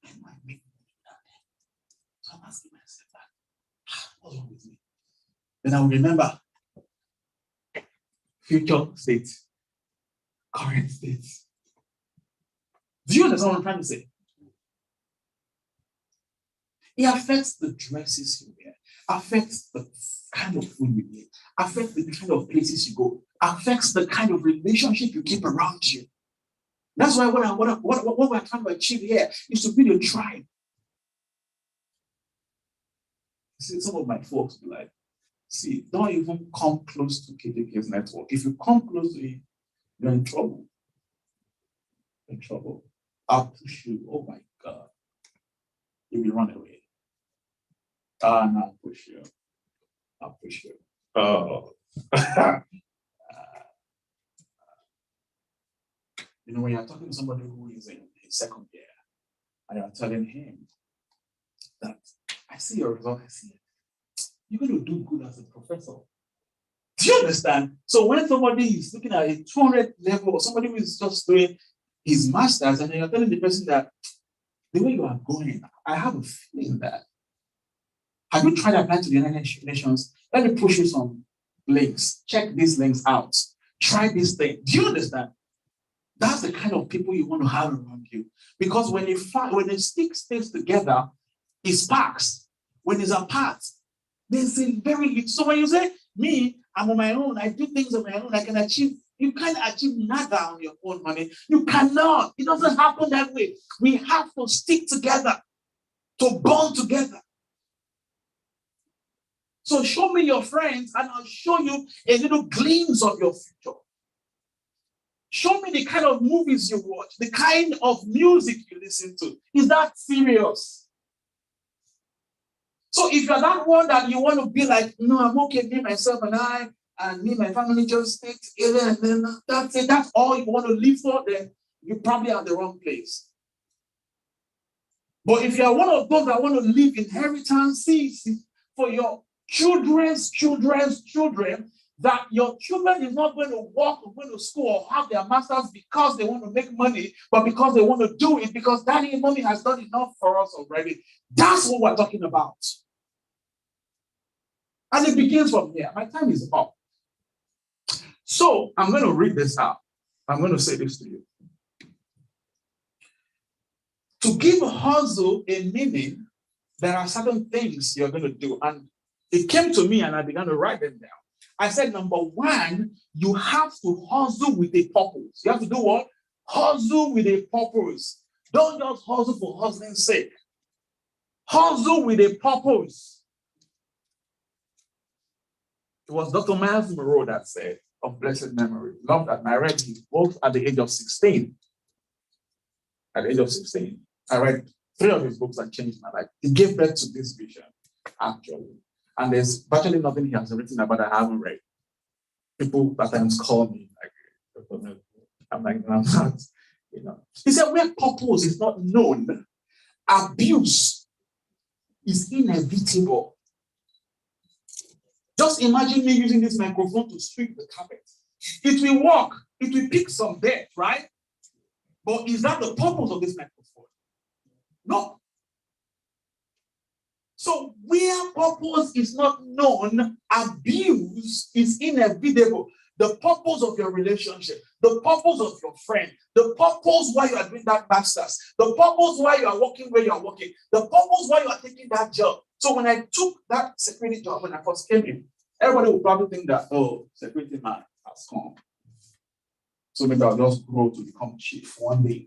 I might make money. So I'm asking myself that, what's wrong with me? Then I will remember future states, current states. Do you understand what I'm trying to say? It affects the dresses you wear, affects the kind of food you eat, affects the kind of places you go, affects the kind of relationship you keep around you. That's why what we're trying to achieve here is to build a tribe. See, some of my folks be like, see, don't even come close to KJK's network. If you come close to it, you're in trouble. In trouble. I'll push you. Oh my God. You will run away. No, I'll push you. I'll push you. Oh. When you're talking to somebody who is in his second year, and you're telling him that I see your result, I see it. You're going to do good as a professor. Do you understand? So when somebody is looking at a 200 level, or somebody who is just doing his master's, and you're telling the person that the way you are going, I have a feeling that. Have you tried applying to the United Nations? Let me push you some links. Check these links out. Try this thing. Do you understand? That's the kind of people you want to have around you. Because when a stick stays together, it sparks. When it's apart, there's a very little. So when you say, me, I'm on my own, I do things on my own, I can achieve. You can't achieve nada on your own, money. You cannot. It doesn't happen that way. We have to stick together, to bond together. So show me your friends, and I'll show you a little glimpse of your future. Show me the kind of movies you watch, the kind of music you listen to. Is that serious? So if you're that one that you want to be like, no, I'm okay, me, myself, and and me and my family just stay together, and then that's it. That's all you want to live for, then you probably are the wrong place. But if you are one of those that want to leave inheritances for your children's children, that your children is not going to walk or go to school or have their masters because they want to make money, but because they want to do it because daddy and mommy has done enough for us already. That's what we're talking about. And it begins from here. My time is up. So I'm going to read this out. I'm going to say this to you. To give hustle a meaning, there are certain things you're going to do. And it came to me and I began to write them down. I said, number one, you have to hustle with a purpose. You have to do what? Hustle with a purpose. Don't just hustle for hustling's sake. Hustle with a purpose. It was Dr. Miles Monroe that said, of blessed memory. Love that. I read his books at the age of 16. At the age of 16. I read 3 of his books that changed my life. He gave birth to this vision, actually. And there's virtually nothing he has written about that I haven't read. People at times call me, like, I'm like, no, I'm not, you know. He said, where purpose is not known, abuse is inevitable. Just imagine me using this microphone to sweep the carpet. It will work. It will pick some dirt, right? But is that the purpose of this microphone? No. So where purpose is not known, abuse is inevitable. The purpose of your relationship, the purpose of your friend, the purpose why you are doing that master's, the purpose why you are working where you are working, the purpose why you are taking that job. So when I took that security job when I first came in, everybody would probably think that, oh, security man has come. So maybe I'll just grow to become chief one day.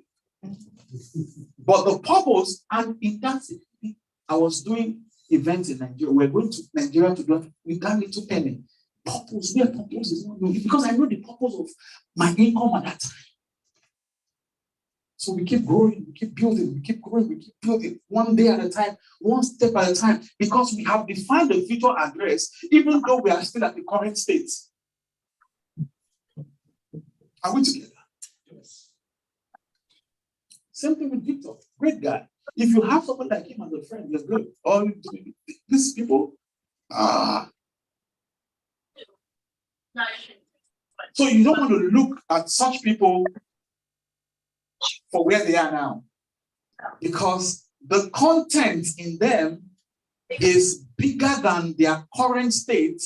But the purpose, and in that city, I was doing events in Nigeria. We're going to Nigeria to do we got little penny. Purpose, where purpose is not known. Because I know the purpose of my income at that time. So we keep growing, we keep building, we keep growing, we keep building one day at a time, one step at a time, because we have defined the future address, even though we are still at the current state. Are we together? Yes. Same thing with Victor, great guy. If you have someone like him as a friend, you're good. All these people, so you don't want to look at such people for where they are now, because the content in them is bigger than their current state,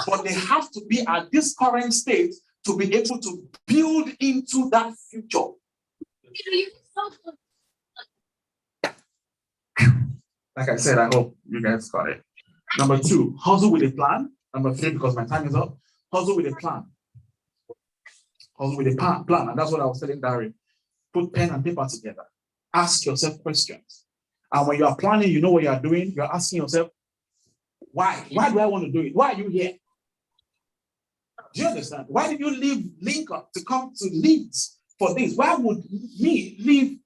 but they have to be at this current state to be able to build into that future. Like I said, I hope you guys got it. Number 2, hustle with a plan. Number 3, because my time is up, hustle with a plan. Hustle with a plan. And that's what I was telling Darren. Put pen and paper together. Ask yourself questions. And when you are planning, you know what you are doing. You're asking yourself, why? Why do I want to do it? Why are you here? Do you understand? Why did you leave Lincoln to come to Leeds for this? Why would me leave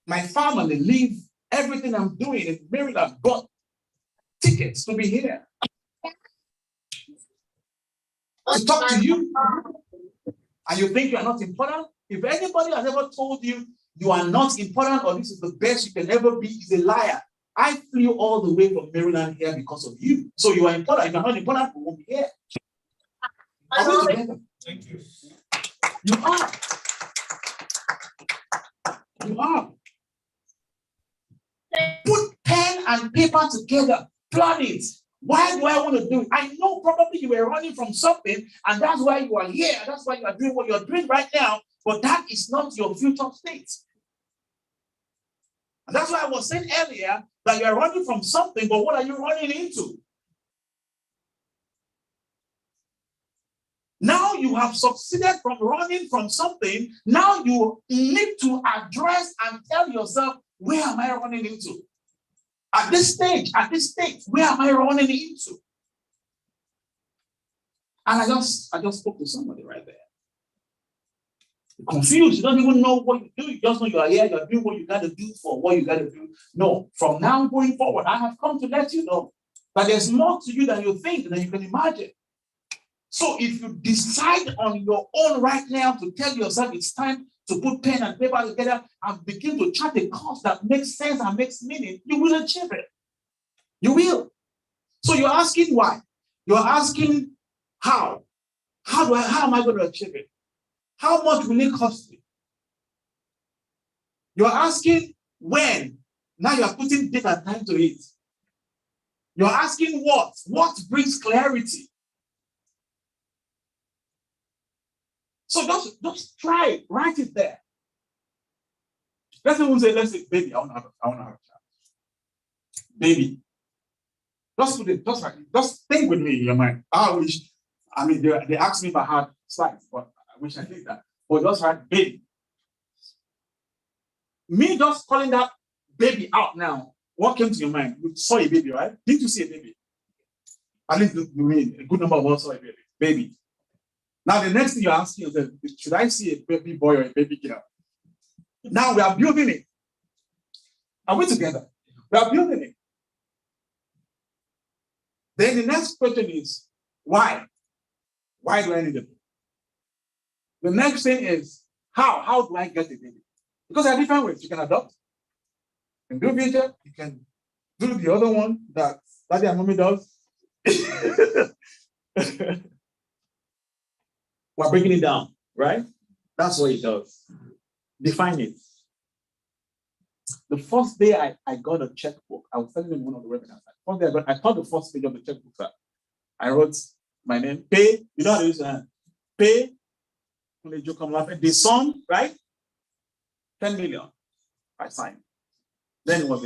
my family, leave everything I'm doing in Maryland, got tickets to be here? To talk to you. And you think you are not important? If anybody has ever told you you are not important or this is the best you can ever be, is a liar. I flew all the way from Maryland here because of you. So you are important. If you're not important, we won't be here. Are we together? Thank you. You are. You are. Put pen and paper together. Plan it. Why do I want to do it? I know probably you were running from something, and that's why you are here. That's why you are doing what you're doing right now. But that is not your future state. And that's why I was saying earlier that you are running from something, but what are you running into? Now you have succeeded from running from something. Now you need to address and tell yourself, where am I running into? At this stage, where am I running into? And I just spoke to somebody right there. You're confused. You don't even know what you do. You just know you are here. You're doing what you got to do for what you got to do. No, from now going forward, I have come to let you know that there's more to you than you think, than you can imagine. So if you decide on your own right now to tell yourself it's time to put pen and paper together and begin to chart a course that makes sense and makes meaning, you will achieve it. You will. So you're asking why? You're asking how? How am I going to achieve it? How much will it cost me? You're asking when? Now you're putting date and time to it. You're asking what? What brings clarity? So just try it. Write it there. Let's say, baby, I want to have a child. Baby. Just put it, just think with me in your mind. They asked me if I had slides, but I wish I did that. But just write baby. Me just calling that baby out now. What came to your mind? You saw a baby, right? Did you see a baby? At least you mean a good number of us saw a baby. Baby. Now the next thing you're asking yourself, should I see a baby boy or a baby girl? Now we are building it. Are we together? We are building it. Then the next question is, why? Why do I need a baby? The next thing is, how? How do I get a baby? Because there are different ways. You can adopt. You can do video. You can do the other one that Daddy and Mommy does. We're breaking it down, right? That's what it does. Define it. The first day I got a checkbook, I was telling in one of the webinars. First day I thought the first page of the checkbook that I wrote my name, pay. You know how to use pay. The sum, right? 10 million. I signed. Then it was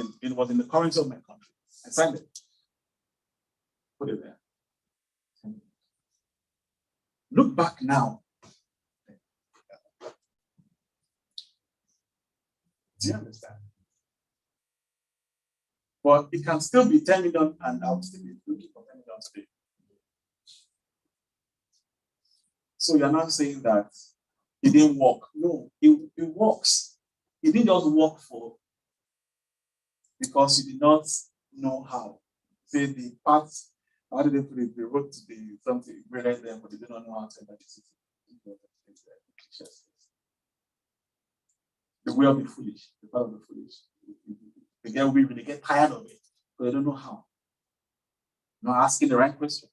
in the currency of my country. I signed it. Put it there. Look back now. Do you understand? But it can still be 10 million and I'll still be looking for 10 million today. So you're not saying that it didn't work. No, it works. It didn't just work because you did not know how. Say the parts, how did they put it? They wrote to the something greater there, but they did not know how to enter the city. The way of the foolish, the part of the foolish. They get weary, they get tired of it, but they don't know how. Not asking the right question.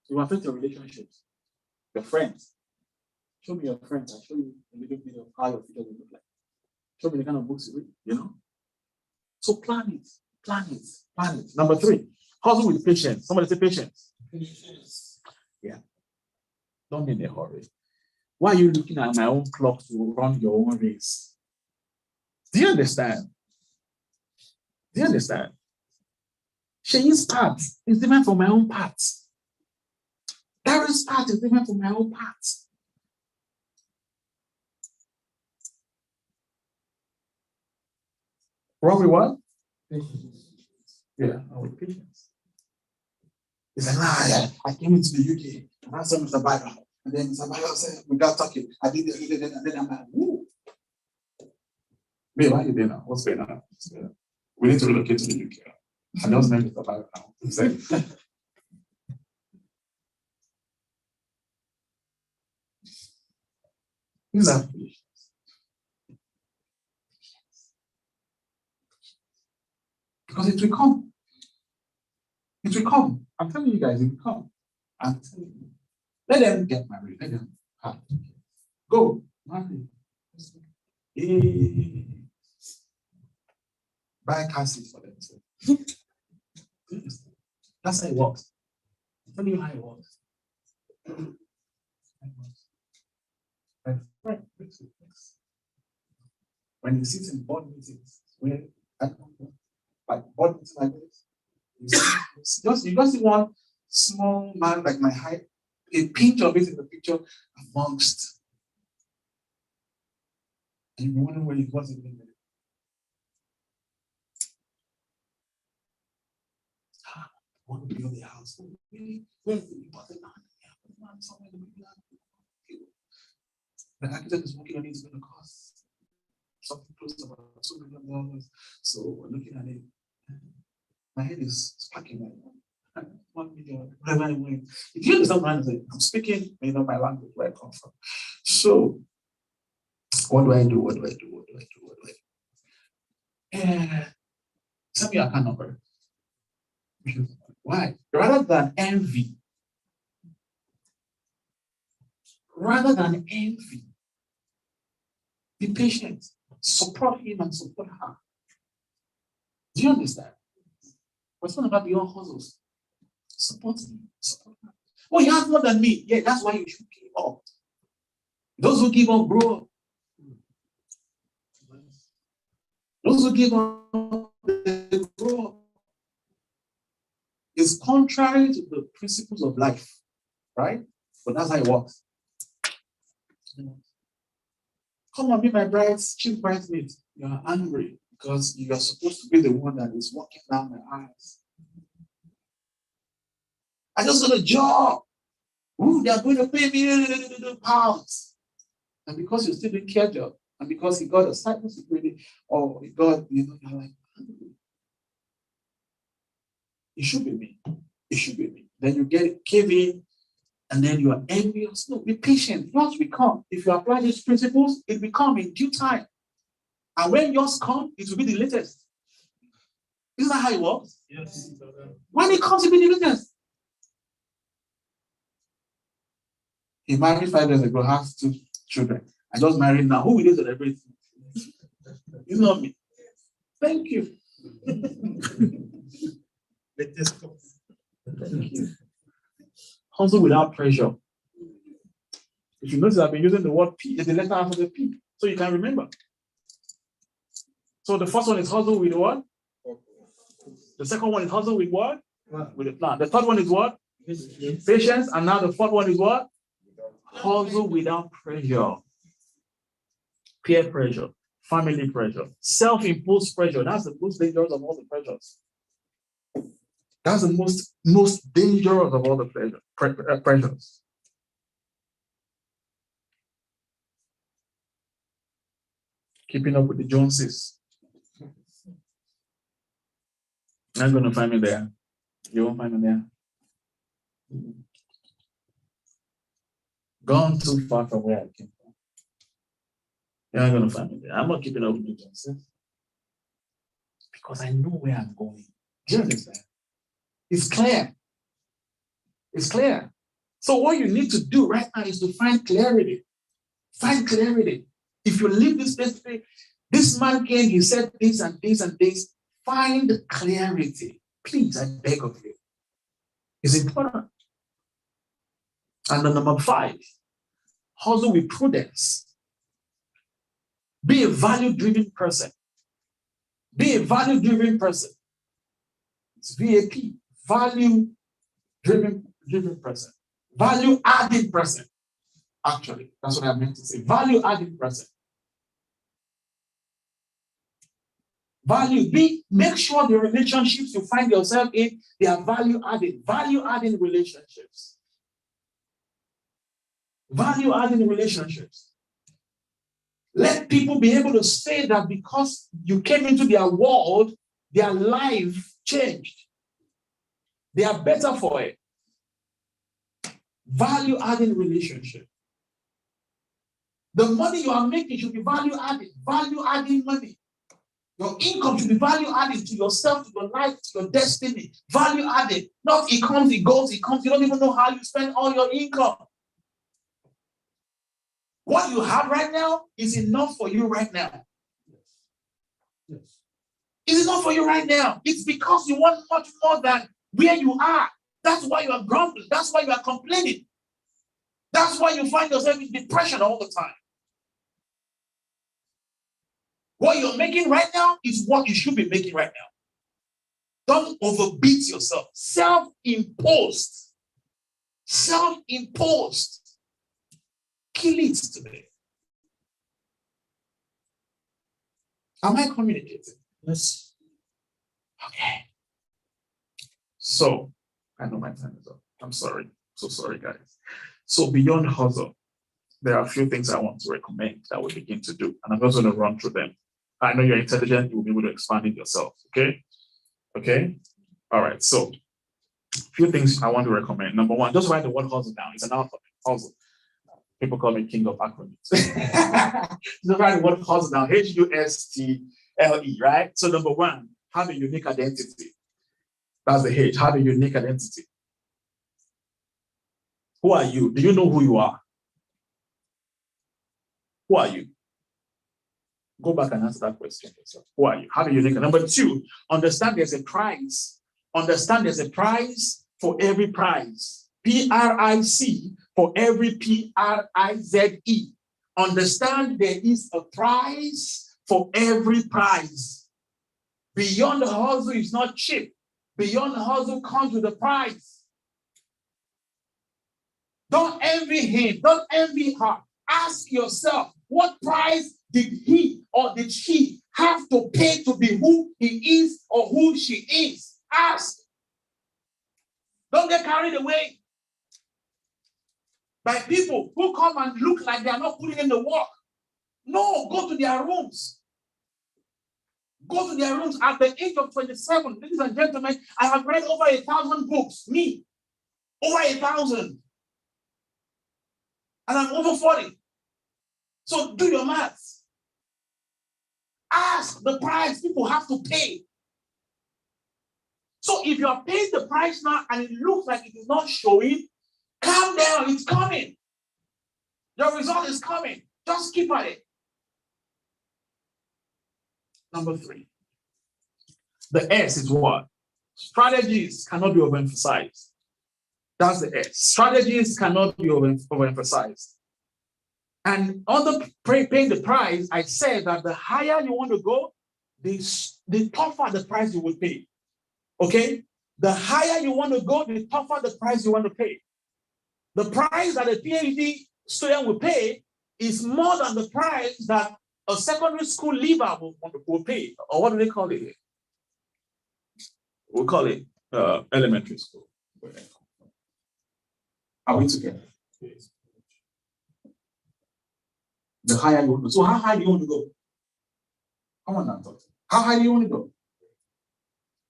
So you affect your relationships, your friends. Show me your friends. I'll show you a little bit of how your future will look like. Show me the kind of books you read, So plan it. Number 3, hustle with patience. Somebody say patience. Patience. Yeah. Don't be in a hurry. Why are you looking at my own clock to run your own race? Do you understand? Shane's part is different from my own part. Darren's part is different from my own part. Wrong with what? Yeah, with patience. It's like, I came into the UK and I saw Mr. Bible. And then Mr. Bible said, we got talking. I did this, and then I'm like, woo. Babe, why are you there now? What's going on? We need to relocate to the UK. I just met Mr. Bible now. These are patience. Because it will come. It will come. I'm telling you guys, it will come. I'm telling you. Let them get married. Let them have go. Marry. Buy car seats for them. That's how it works. I'm telling you how it works. When you sit in board meetings, where like board meetings like this, you just see one small man like my height, a pinch of it in the picture amongst. And you wonder where he was in the minute. I want to build a house. Really? Where's the important land? Somewhere in the middle. The architect is working on it, it's going to cost something close to about $2 million. So we're looking at it. My head is sparking right now. 1 million, whatever I win. If you understand what I'm saying, I'm speaking, my language where I come from. So, what do I do? What do I do? What do I do? What do I do? Send me your account number. Why? Rather than envy, be patient. Support him and support her. Do you understand? What's not about your hustles? Support him, support her. Oh, you have more than me. Yeah, that's why you should give up. Those who give up grow up. Those who give up, they grow up. It's contrary to the principles of life, right? But that's how it works. Come on, be my chief bridesmaid. You are angry because you are supposed to be the one that is walking down my eyes. I just got a job. Ooh, they are going to pay me pounds. And because you still didn't care job, and because he got a cybersecurity, or he got, you're like, it should be me. It should be me. Then you get it, give in, and then you are envious. No, be patient. Yours will come. If you apply these principles, it will come in due time. And when yours come, it will be the latest. Isn't that how it works? Yes. When it comes, it will be the latest. He married 5 years ago, has 2 children. I just married now. Who will you celebrate? It's not me. Thank you. Thank you. Hustle without pressure. If you notice, I've been using the word P, it's the letter after the P, so you can remember. So the first one is hustle with what? The second one is hustle with what? With a plan. The third one is what? Patience. And now the fourth one is what? Hustle without pressure. Peer pressure, family pressure, self-imposed pressure. That's the most dangerous of all the pressures. That's the most dangerous of all the pressures. Keeping up with the Joneses. You're not going to find me there. You won't find me there. Gone too far from where I came from. You're not going to find me there. I'm not keeping up with the Joneses. Because I know where I'm going. Do you understand? It's clear. It's clear. So what you need to do right now is to find clarity. Find clarity. If you leave this place, this man came, he said this and this and this. Find clarity. Please, I beg of you. It's important. And then number 5, hustle with prudence. Be a value-driven person. Be a value-driven person. It's VAP. Value-driven person. Value-adding person. Actually, that's what I meant to say. Value-adding person. Make sure the relationships you find yourself in, they are value-adding. Value-adding relationships. Value-adding relationships. Let people be able to say that because you came into their world, their life changed. They are better for it. Value-adding relationship. The money you are making should be value-adding. Value-adding money. Your income should be value-adding to yourself, to your life, to your destiny. Value-adding. Not it comes, it goes, it comes. You don't even know how you spend all your income. What you have right now is enough for you right now. Yes. It's enough for you right now. It's because you want much more than where you are. That's why you are grumbling. That's why you are complaining. That's why you find yourself in depression all the time. What you're making right now is what you should be making right now. Don't overbeat yourself. Self-imposed. Self-imposed. Kill it today. Am I communicating? Yes. Okay. So, I know my time is up. I'm sorry. So sorry, guys. So beyond hustle, there are a few things I want to recommend that we begin to do. And I'm just going to run through them. I know you're intelligent. You will be able to expand it yourself. Okay? Okay? All right. So few things I want to recommend. Number one, just write the word hustle down. It's an alphabet. Hustle. People call me king of acronyms. Just write the word hustle down. H-U-S-T-L-E, right? So number one, have a unique identity. That's the H. Have a unique identity. Who are you? Do you know who you are? Who are you? Go back and answer that question yourself. Who are you? Have a unique. Number two, understand there's a prize. Understand there's a prize for every prize. P-R-I-C for every P-R-I-Z-E. Understand there is a prize for every prize. Beyond the hustle is not cheap. Beyond the hustle comes with a prize. Don't envy him. Don't envy her. Ask yourself, what price did he or did she have to pay to be who he is or who she is? Ask. Don't get carried away by people who come and look like they are not putting in the work. No, go to their rooms. Go to their rooms. At the age of 27, ladies and gentlemen, I have read over 1,000 books. Me, over 1,000. And I'm over 40. So do your maths. Ask the price people have to pay. So if you are paying the price now and it looks like it is not showing, calm down, it's coming. Your result is coming. Just keep at it. Number three. The S is what? Strategies cannot be overemphasized. That's the S. Strategies cannot be overemphasized. And on the paying the price, I said that the higher you want to go, the tougher the price you will pay. Okay? The higher you want to go, the tougher the price you want to pay. The price that a PhD student will pay is more than the price that a secondary school leaver will pay. Or what do they call it? We'll call it elementary school. Are we together? Yes. The higher you want to go. So how high do you want to go? Come on now, talk. How high do you want to go?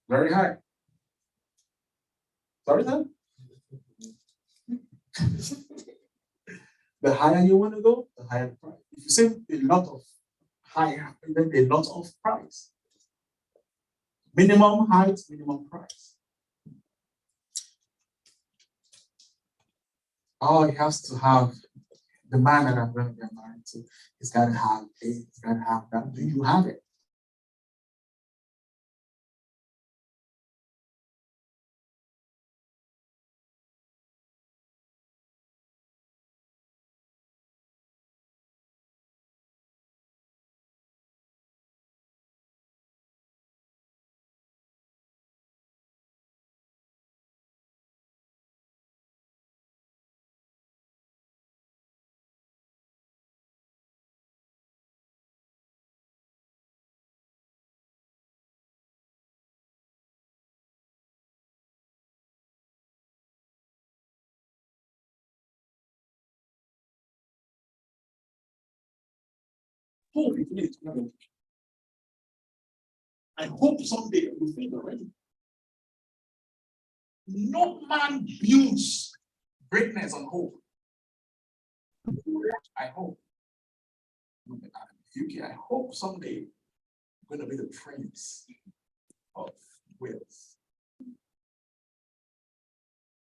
Very high. Sorry, sir? The higher you want to go, the higher the price. If you say a lot of higher, then a lot of price. Minimum height, minimum price. Oh, he has to have the man that I'm going to get married to. He's got to have this, he's got to have that. Do you have it? Hope it is. I hope someday we'll feel already. No man builds greatness on hope. I hope. UK, I hope someday I'm going to be the prince of Wales.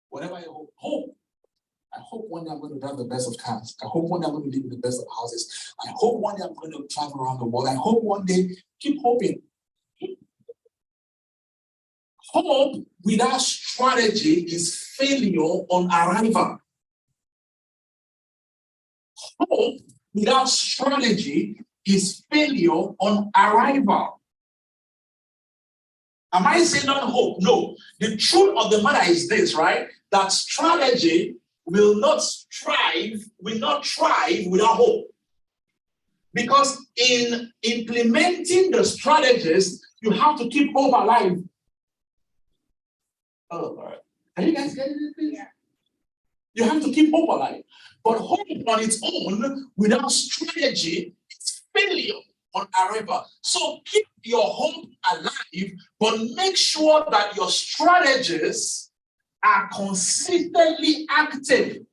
Whatever I hope. I hope one day I'm going to drive the best of cars. I hope one day I'm going to live in the best of houses. I hope one day I'm going to travel around the world. I hope one day, keep hoping. Hope without strategy is failure on arrival. Hope without strategy is failure on arrival. Am I saying not hope? No. The truth of the matter is this, right? That strategy will not thrive without hope. Because in implementing the strategies, you have to keep hope alive. Oh, all right. Are you guys getting it? Yeah. You have to keep hope alive. But hope on its own, without strategy, is failure on arrival. So keep your hope alive, but make sure that your strategies are consistently active.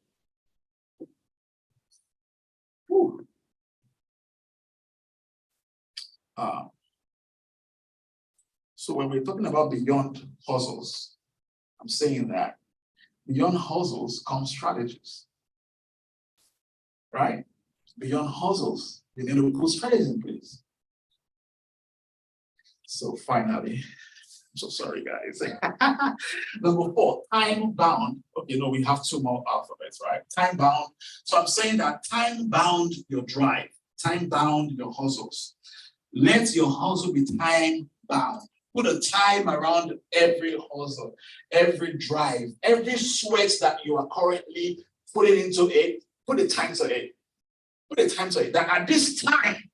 Whew. So when we're talking about beyond hustles, I'm saying that beyond hustles come strategies, right? Beyond hustles, you need to put strategies in place. So finally, I'm so sorry, guys. Number 4, time bound. Okay, no, we have 2 more alphabets, right? Time bound. So I'm saying that time bound your drive, time bound your hustles. Let your hustle be time bound. Put a time around every hustle, every drive, every sweat that you are currently putting into it. Put a time to it. Put a time to it. That at this time,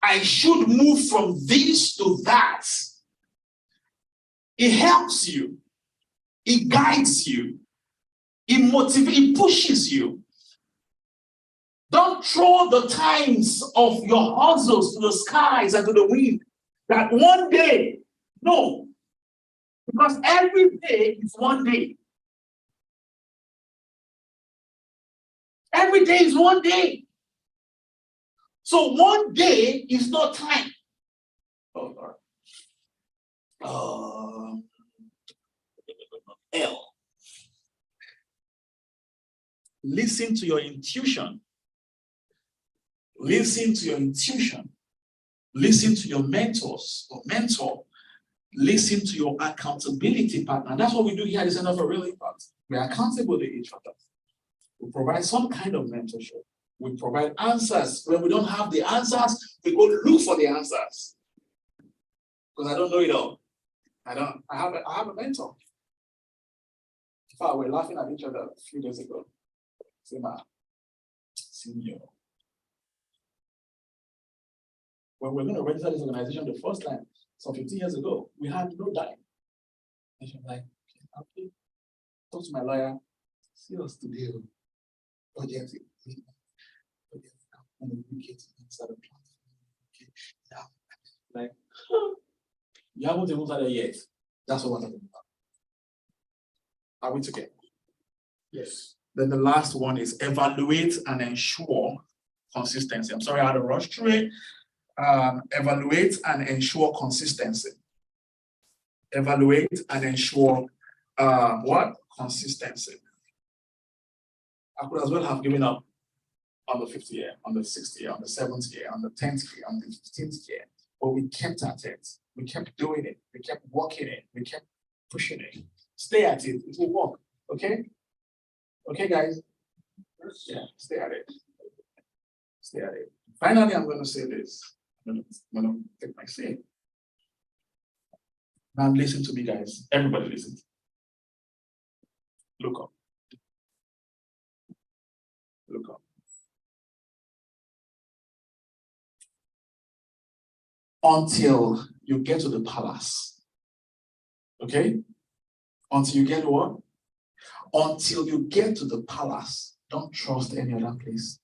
I should move from this to that. It helps you. It guides you. It motivates, it pushes you. Don't throw the times of your hustles to the skies and to the wind. That one day, no. Because every day is one day. Every day is one day. So one day is not time. Oh, Lord. L. Listen to your intuition. Listen to your intuition. Listen to your mentors or mentor. Listen to your accountability partner. That's what we do here at the Center for Real Impact. We are accountable to each other. We provide some kind of mentorship. We provide answers. When we don't have the answers, we go look for the answers. Because I don't know it all. I have a mentor. In fact, we were laughing at each other a few days ago. Senior. When we were going to register this organization the first time, some 15 years ago, we had no dime. And she was like, okay, talk to my lawyer, see us today. Budget, like, you haven't even started yet. That's what we're talking about. Are we together? Yes. Then the last one is evaluate and ensure consistency. I'm sorry I had to rush through it. Evaluate and ensure consistency. Evaluate and ensure what? Consistency. I could as well have given up on the 5th year, on the 6th year, on the 7th year, on the 10th year, on the 15th year. But we kept at it. We kept doing it. We kept working it. We kept pushing it. Stay at it. It will work. Okay? Okay, guys? Yeah, stay at it. Stay at it. Finally, I'm going to say this. I'm going to take my say. Now listen to me, guys. Everybody listen. Look up. Look up. Until you get to the palace. Okay? Until you get what? Until you get to the palace. Don't trust any other place.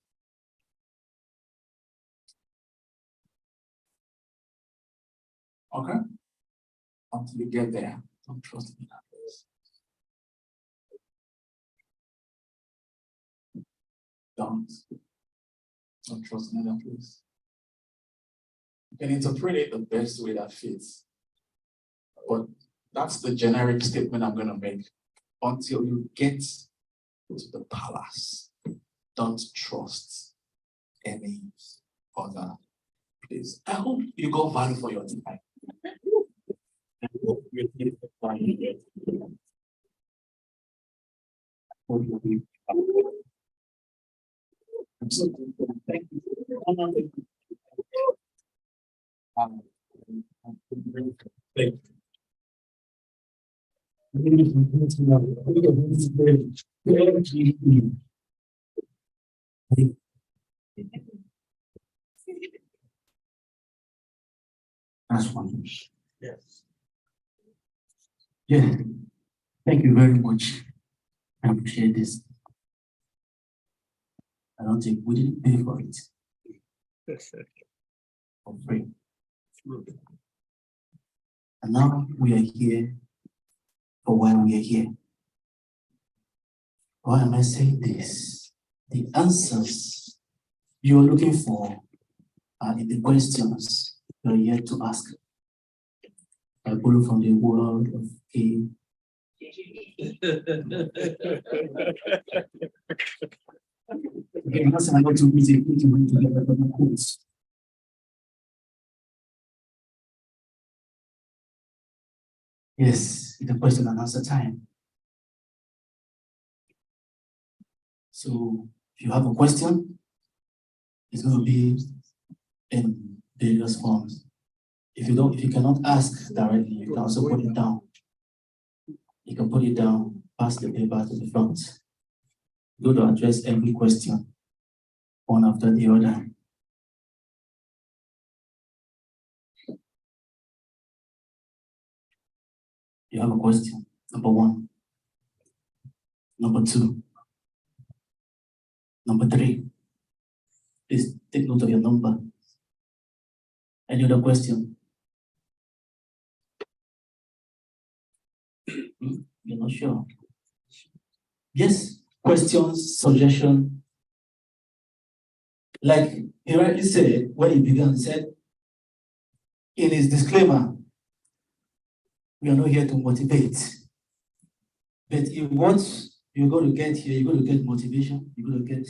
Okay? Until you get there, don't trust any other place. Don't trust another place. You can interpret it the best way that fits. But that's the generic statement I'm going to make. Until you get to the palace, don't trust any other place. I hope you got value for your time. I hope you get value. I'm so grateful. Thank you. Thank you. That's one. Yes. Yeah. Thank you very much. I appreciate this. I don't think we didn't pay for it. For free. And now we are here for why we are here. Why am I saying this? The answers you are looking for are in the questions you are here to ask. I borrow from the world of King. Okay, listen, I got to visit to get the quotes. Yes, the question and answer time. So if you have a question, it's going to be in various forms. If you cannot ask directly, you can also put it down. You can put it down, pass the paper to the front. Go to address every question, one after the other. You have a question, number one, number two, number three. Please take note of your number. Any other question? You're not sure? Yes, questions, suggestion. Like he rightly said when he began, he said in his disclaimer, we are not here to motivate. But if what you're going to get here, you're going to get motivation, you're going to get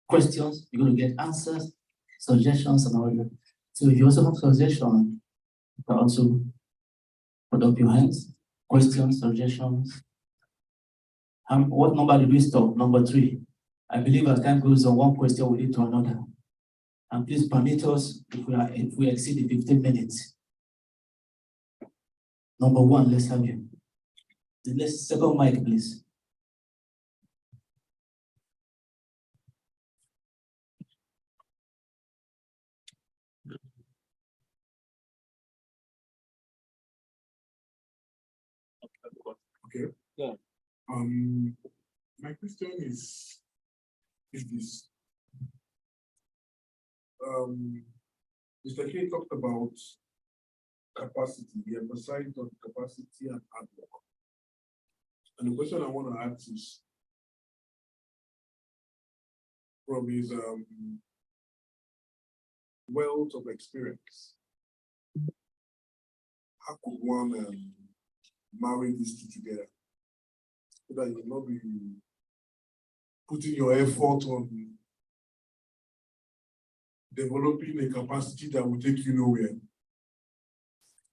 questions, you're going to get answers, suggestions, and all that. So if you also have suggestions, you can also put up your hands. Questions, suggestions. What number did we stop? Number 3. I believe as time goes on, one question will lead to another. And please permit us if we exceed the 15 minutes. Number 1, let's have you. The next second mic, please. Okay. Yeah. My question is this. Mr. K talked about capacity. He emphasized on capacity and hard work. And the question I want to ask is from his wealth of experience, how could one marry these two together so that you will not be putting your effort on developing a capacity that will take you nowhere?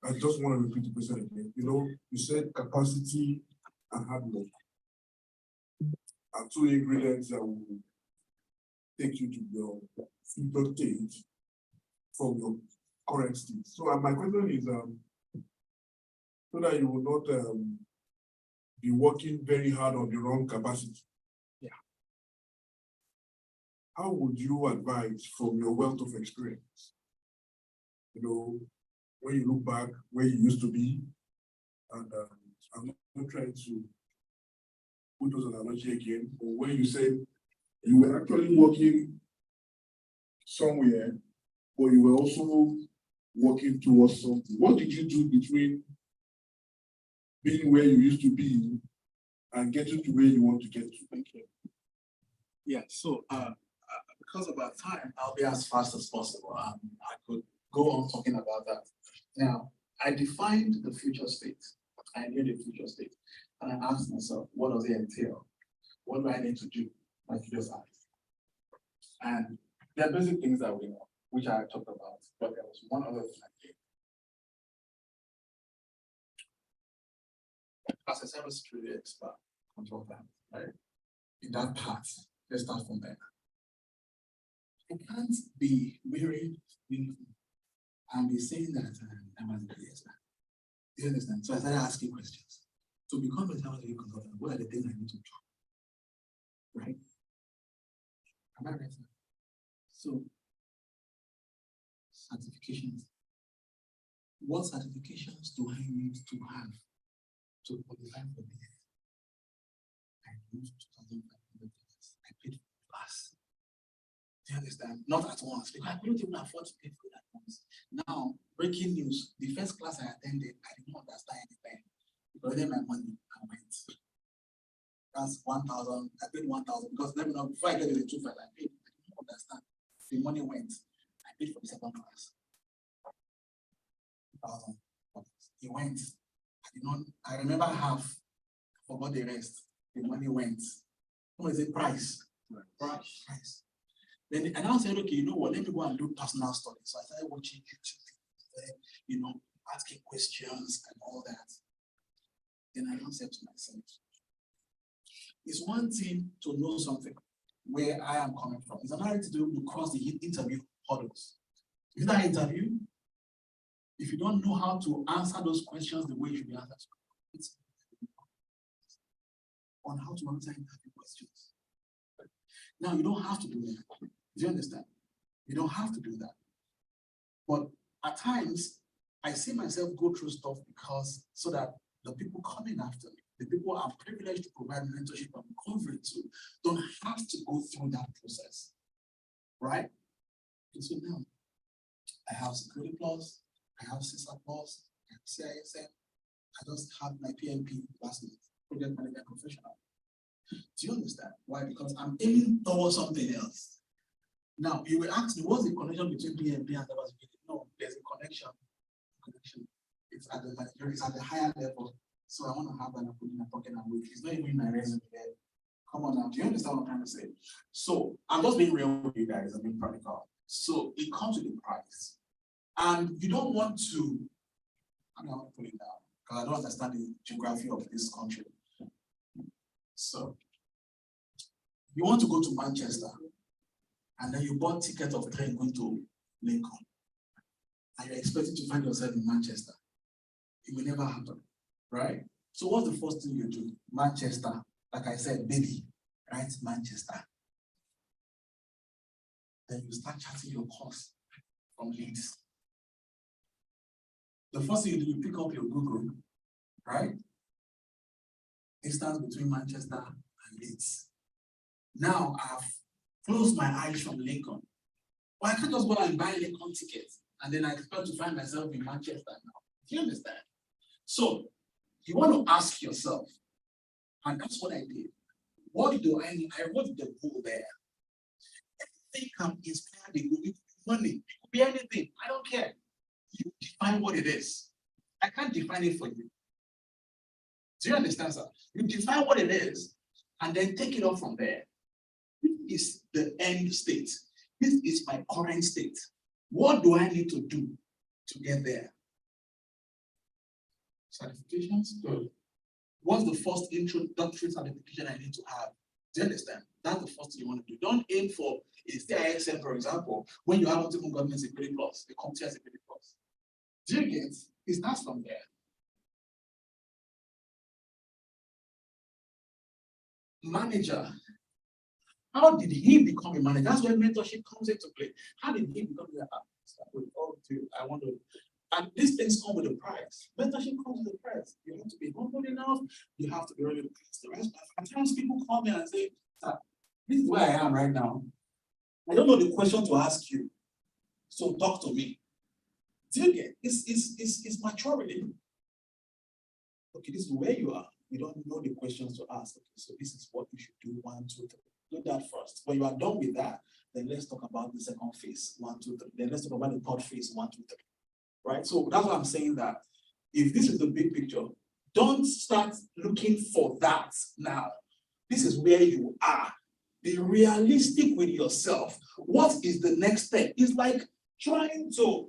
I just want to repeat the question again. You said capacity and hard work are 2 ingredients that will take you to your future state from your current state. So my question is, so that you will not be working very hard on the wrong capacity. Yeah. How would you advise from your wealth of experience? When you look back where you used to be, and I'm not trying to put those analogy again, but when you said you were actually working somewhere, but you were also working towards something. What did you do between being where you used to be and getting to where you want to get to? Thank you. Yeah, so because of our time, I'll be as fast as possible. I could go on talking about that. Now, I defined the future state. I knew the future state. And I asked myself, what does it entail? What do I need to do? Like you just asked. And there are basic things that we know, which I talked about, but there was one other thing I did. As a cybersecurity expert, consultant, right? In that part, let's start from there. I can't be wearing uniform and be saying that I'm a security expert. Do you understand? So I started asking questions. To become a cybersecurity consultant, what are the things I need to do? Right? Am I right? So, certifications. What certifications do I need to have to qualify for this? I used 2,500 dollars. I paid for class. Do you understand? Not at once, because I couldn't even afford to pay for it at once. Now, breaking news, the first class I attended, I did not understand anything. Because then my money, I went. That's 1,000. I paid 1,000 because let me know before I get to the 2,500, I paid. I didn't understand. The money went. I paid for the second class. 1,000. He went. I did not. I remember half. I forgot the rest. The money went. What is it? Price. Price. Then I now said, okay, you know what? Let me go and do personal studies. So I started watching YouTube, asking questions and all that. Then I now said to myself, it's one thing to know something where I am coming from. It's another thing to cross the interview hurdles. In that interview, if you don't know how to answer those questions the way you should be answered, it's on how to answer interview questions. Now, you don't have to do that. Do you understand? You don't have to do that. But at times, I see myself go through stuff because so that the people coming after me, the people I'm privileged to provide mentorship and recovery to, don't have to go through that process. Right? And so now, I have Security Plus, I have CISA Plus, I have CISM, I just have my PMP last month, Project Management Professional. Do you understand? Why? Because I'm aiming towards something else. Now, you will ask me, what's the connection between PMP and cybersecurity? No, there's a connection. It's at the manager, it's at the higher level. So I want to have that and put in my pocket and wait. It's not even in my resume there. Come on now, do you understand what I'm trying to say? So I'm just being real with you guys, I'm being practical. So it comes to the price. And you don't want to, I'm not going to put it down because I don't understand the geography of this country. So you want to go to Manchester and then you bought ticket of train going to Lincoln and you're expecting to find yourself in Manchester. It will never happen, right? So what's the first thing you do? Manchester, like I said, baby, right? Manchester. Then you start chatting your course from Leeds. The first thing you do, you pick up your Google, right? Distance between Manchester and Leeds. Now I've closed my eyes from Lincoln. Well, I can't just go and buy Lincoln tickets and then I expect to find myself in Manchester now. Do you understand? So you want to ask yourself, and that's what I did. What do I need? I wrote the goal there. Everything can inspire the goal. It could be money, it could be anything. I don't care. You define what it is. I can't define it for you. Do you understand, sir? You define what it is and then take it off from there. This is the end state. This is my current state. What do I need to do to get there? Certifications? Good. What's the first introductory certification I need to have? Do you understand? That's the first thing you want to do. Don't aim for a CISM, for example, when you have multiple government security plus, the computer security plus. Do you get? It starts from there. Manager. How did he become a manager? That's where mentorship comes into play. How did he become a manager? I want to. And these things come with a price. Mentorship comes with a price. You have to be humble enough. You have to be ready to pass the rest. At times people call me and say, this is where I am right now. I don't know the question to ask you. So talk to me. Do you get? It's maturity. Okay, this is where you are. You don't know the questions to ask. Okay, so this is what you should do. 1, 2, 3. Do that first. When you are done with that, then let's talk about the second phase. 1, 2, 3. Then let's talk about the third phase. 1, 2, 3. Right? So that's what I'm saying, that if this is the big picture, don't start looking for that now. This is where you are. Be realistic with yourself. What is the next step? It's like trying to,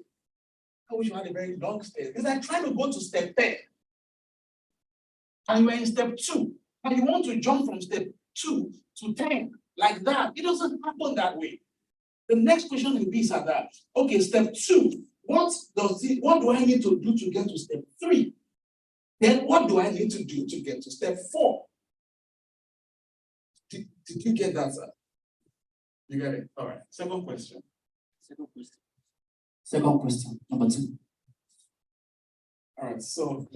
I wish you had a very long step. It's like trying to go to step 10. And you're in step 2. And you want to jump from step 2 to 10. Like that. It doesn't happen that way. The next question will be that, okay, step 2. What do I need to do to get to step 3? Then what do I need to do to get to step 4? Did you get that, sir? You get it? All right. Second question. Second question, number 2. All right. So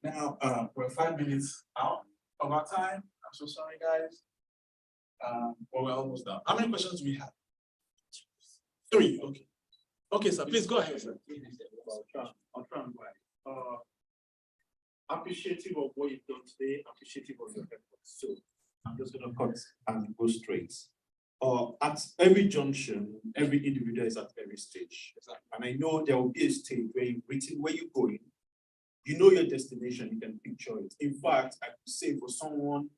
now we're 5 minutes out of our time. I'm so sorry, guys. But we're almost done. How many questions do we have? 3, okay. Okay, sir, please go ahead, sir. I'll try and appreciative of what you've done today, appreciative of your efforts. So I'm just gonna cut and go straight. At every junction, every individual is at every stage. And I know there will be a stage where you've written where you're going, you know your destination, you can picture it. In fact, I could say for someone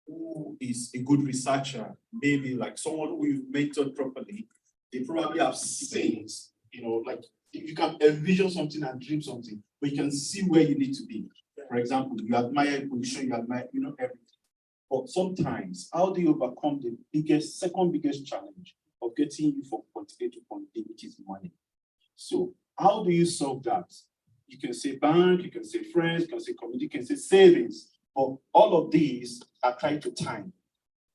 who is a good researcher, maybe like someone who you've mentored properly, they probably have seen, like you can envision something and dream something, but you can see where you need to be. For example, you admire a position, you admire, everything. But sometimes, how do you overcome the second biggest challenge of getting you from point A to point B, which is money? So how do you solve that? You can say bank, you can say friends, you can say community, you can say savings, but all of these are tied to time.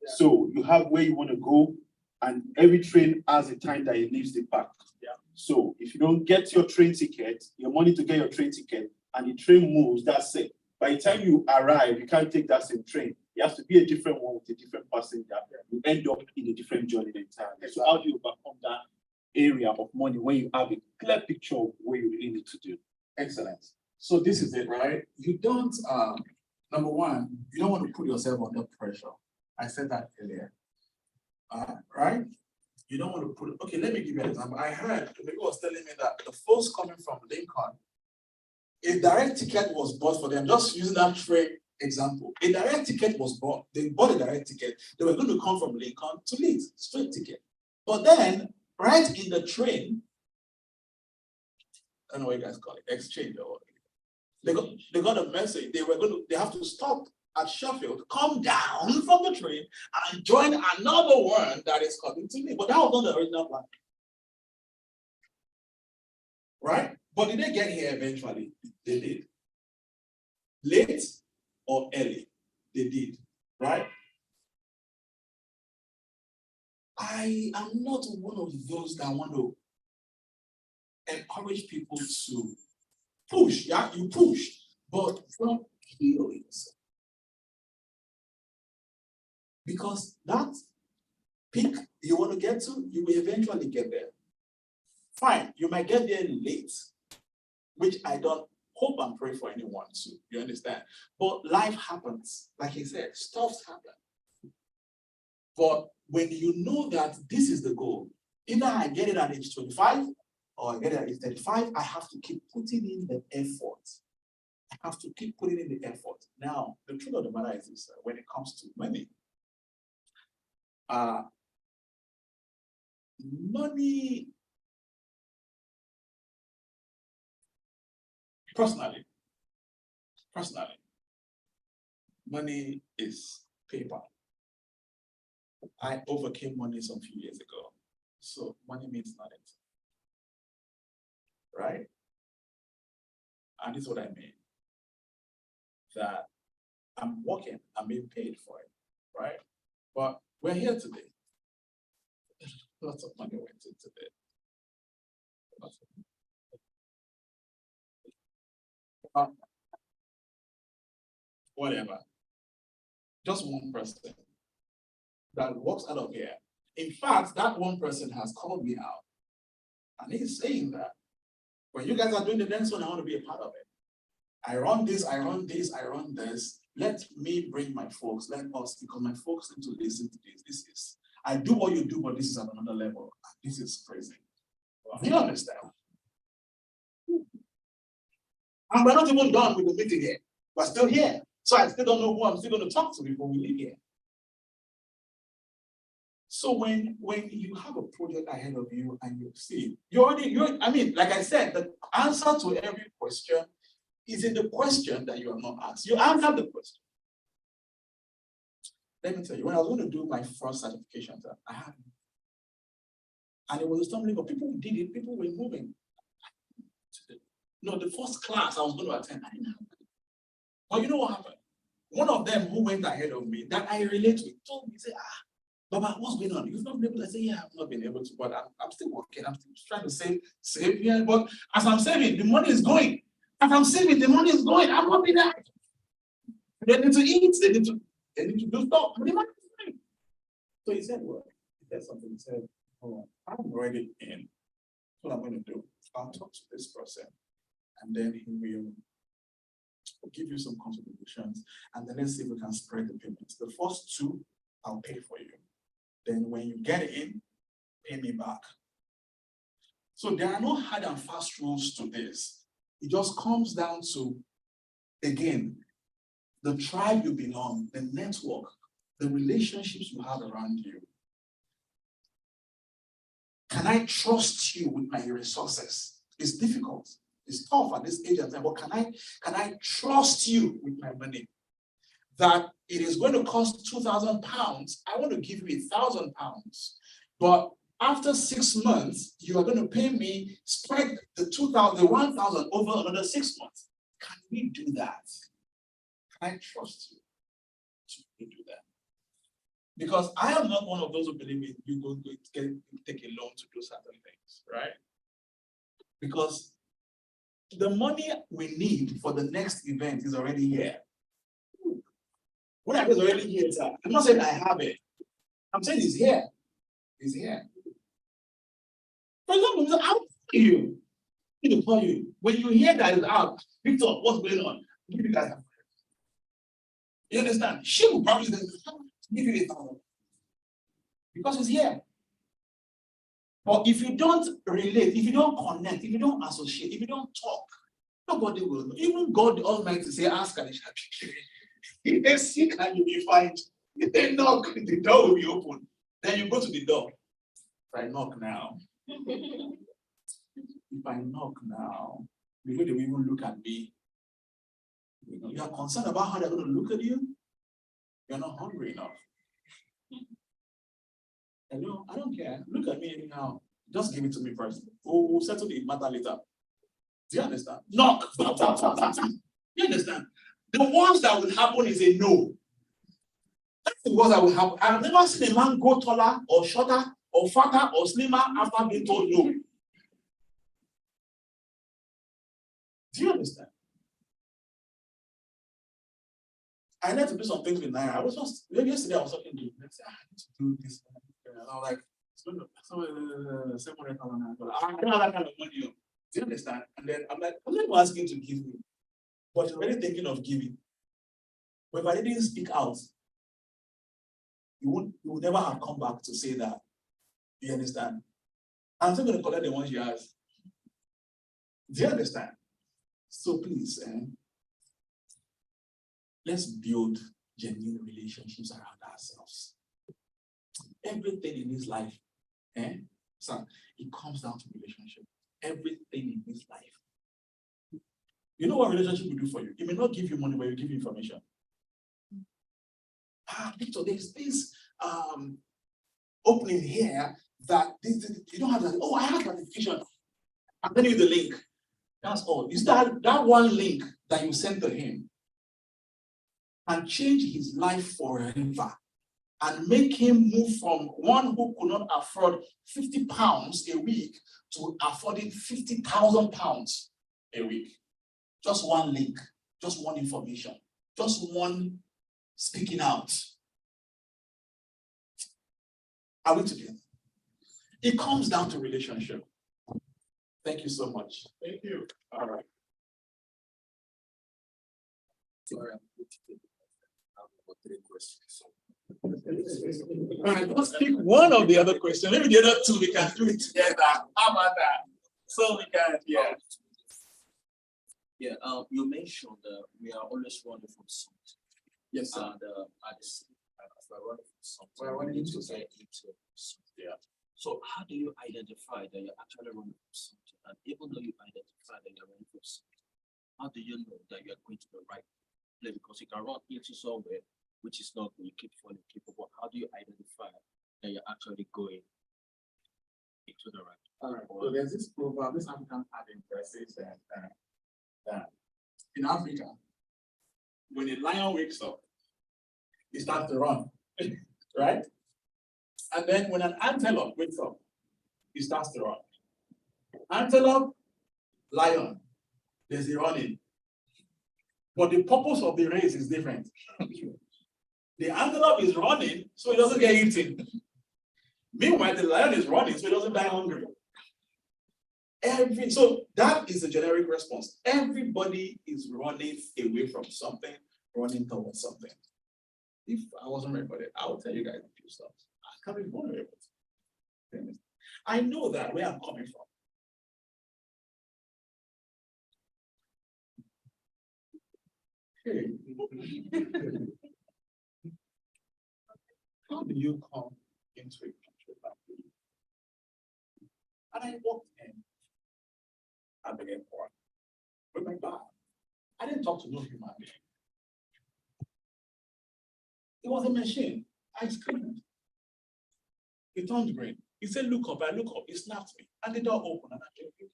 Yeah. So you have where you want to go, and every train has a time that it leaves the park. Yeah. So if you don't get your train ticket, your money to get your train ticket, and the train moves, that's it. By the time you arrive, you can't take that same train. It has to be a different one with a different passenger. You end up in a different journey entirely. So how do you overcome that area of money when you have a clear picture of what you really need to do? Excellent. So this is it, right? You don't, number one, you don't want to put yourself under pressure. I said that earlier. Right? You don't want to put, okay, let me give you an example. I heard people was telling me that the folks coming from Lincoln, a direct ticket was bought for them, just using that train example. A direct ticket was bought. They bought a direct ticket. They were going to come from Lincoln to Leeds, straight ticket. But then, right in the train, I don't know what you guys call it, exchange or they got a message. They have to stop at Sheffield, come down from the train and join another one that is coming to me. But that was not the original plan. Right? But did they get here eventually? They did. Late or early? They did. Right? I am not one of those that want to encourage people to push. Yeah, you push, but don't kill yourself. Because that peak you want to get to, you will eventually get there. Fine, you might get there late, which I don't hope and pray for anyone to, you understand? But life happens. Like he said, stuff happen. But when you know that this is the goal, either I get it at age 25 or I get it at age 35, I have to keep putting in the effort. I have to keep putting in the effort. Now, the truth of the matter is this, when it comes to money, personally, money is paper. I overcame money some few years ago. So money means nothing. Right? And this is what I mean. That I'm working, I'm being paid for it. Right? But we're here today. Lots of money went into it. Whatever. Just one person that walks out of here. In fact, that one person has called me out. And he's saying that when you guys are doing the next one, I want to be a part of it. I run this, I run this, I run this. Let me bring my folks, let us, because my folks need to listen to this. This is, I do what you do, but this is at another level. This is crazy. Do you understand? And we're not even done with the meeting here. We're still here. So I still don't know who I'm still going to talk to before we leave here. So when you have a project ahead of you and you see, I mean, like I said, the answer to every question is in the question that you have not asked. You answered the question. Let me tell you, when I was going to do my first certification, I had, and it was a stumbling of people who did it, people were moving. No, the first class I was going to attend, I didn't have it. But you know what happened? One of them who went ahead of me that I relate to told me, say, Baba, what's going on? You've not been able to say, yeah, I've not been able to, but I'm still working. I'm still trying to save here. But as I'm saving, the money is going. As I'm saving, the money is going. I'm not being there. They need to eat. They need to do stuff. The money is going. So he said, well, he said something. He said, oh, I'm already in. What I'm going to do, I'll talk to this person, and then he will give you some contributions, and then let's see if we can spread the payments. The first two, I'll pay for you. Then when you get in, pay me back. So there are no hard and fast rules to this. It just comes down to, again, the tribe you belong, the network, the relationships you have around you. Can I trust you with my resources? It's difficult. It's tough at this age and time, but can I trust you with my money? That it is going to cost £2,000. I want to give you £1,000. But after 6 months, you are going to pay me, spread the 1,000 over another 6 months. Can we do that? Can I trust you to do that? Because I am not one of those who believe in you go take a loan to do certain things, right? Because the money we need for the next event is already here. When I was already here, sir, I'm not saying I have it. I'm saying it's here. It's here. For example, I'll tell you. I need to call you. When you hear that it's out, Victor, what's going on? Give you guys have. You understand? She will probably give you $1,000. Because it's here. But if you don't relate, if you don't connect, if you don't associate, if you don't talk, nobody will know. Even God Almighty say, ask and it shall be given. If they seek and you will find, if they knock, the door will be open. Then you go to the door. If I knock now, the way they will even look at me, you are concerned about how they're going to look at you. You're not hungry enough. Hello, I don't care. Look at me anyhow. Just give it to me first. We'll settle the matter later. Do you understand? Knock. You understand? The ones that will happen is a no. That's the ones that will happen. I've never seen a man go taller or shorter or fatter or slimmer after being told no. Do you understand? I need to do some things with Naira. I was just, yesterday I was talking to him. I said, I need to do this. And I was like, it's going to $700,000. I don't have that kind of money. Do you understand? And then I'm like, I'm not asking to give me, but you're already thinking of giving. But if I didn't speak out, you would never have come back to say that. You understand? I'm still going to collect the ones you asked. Do you understand? So please, let's build genuine relationships around ourselves. Everything in this life, so it comes down to relationship. Everything in this life. You know what relationship will do for you? It may not give you money, but it will give you information. Victor, there's this opening here that you don't have that. Oh, I have notification. I'm telling you the link. That's all. Is that one link that you sent to him and change his life forever and make him move from one who could not afford £50 a week to affording £50,000 a week. Just one link, just one information, just one speaking out. Are we together? It comes down to relationship. Thank you so much. Thank you. All right. Sorry, I'm going to take about 3 questions. All right, let's pick one of the other questions. Maybe the other 2 we can do it together. How about that? So we can, yeah. Yeah, you mentioned we are always running from something. Yes, sir. And as we're running from something, We're running we need into to get into something. Yeah. So how do you identify that you're actually running from something? And even though you identify that you're running from something, how do you know that you're going to the right place? Because you can run into somewhere which is not good, you keep falling, but how do you identify that you're actually going into the right place? All right. So there's this proverb, this African adage that says that in Africa, when a lion wakes up, he starts to run, right? And then when an antelope wakes up, he starts to run. Antelope, lion, there's a running. But the purpose of the race is different. The antelope is running so it doesn't get eaten. Meanwhile, the lion is running, so he doesn't die hungry. So that is the generic response. Everybody is running away from something, running towards something. If I wasn't recorded, I would tell you guys a few stuff. I can't be vulnerable. I know that where I'm coming from. Hey. How do you come into a country like this? And I walked in at the airport with my bag. I didn't talk to no human being. It was a machine. I screamed. It turned green. He said, look up. I look up. He snapped me. And the door opened and I came.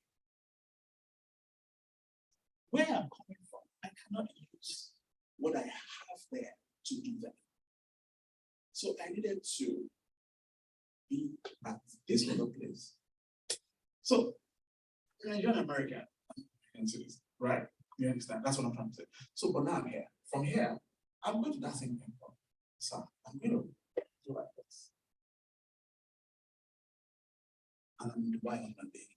Where I'm coming from, I cannot use what I have there to do that. So I needed to be at this little place. So, Nigerian American, right? You understand? That's what I'm trying to say. So, but now I'm here. From here, I'm going to that same thing. So, I'm going to do like this. And I'm in Dubai on Monday.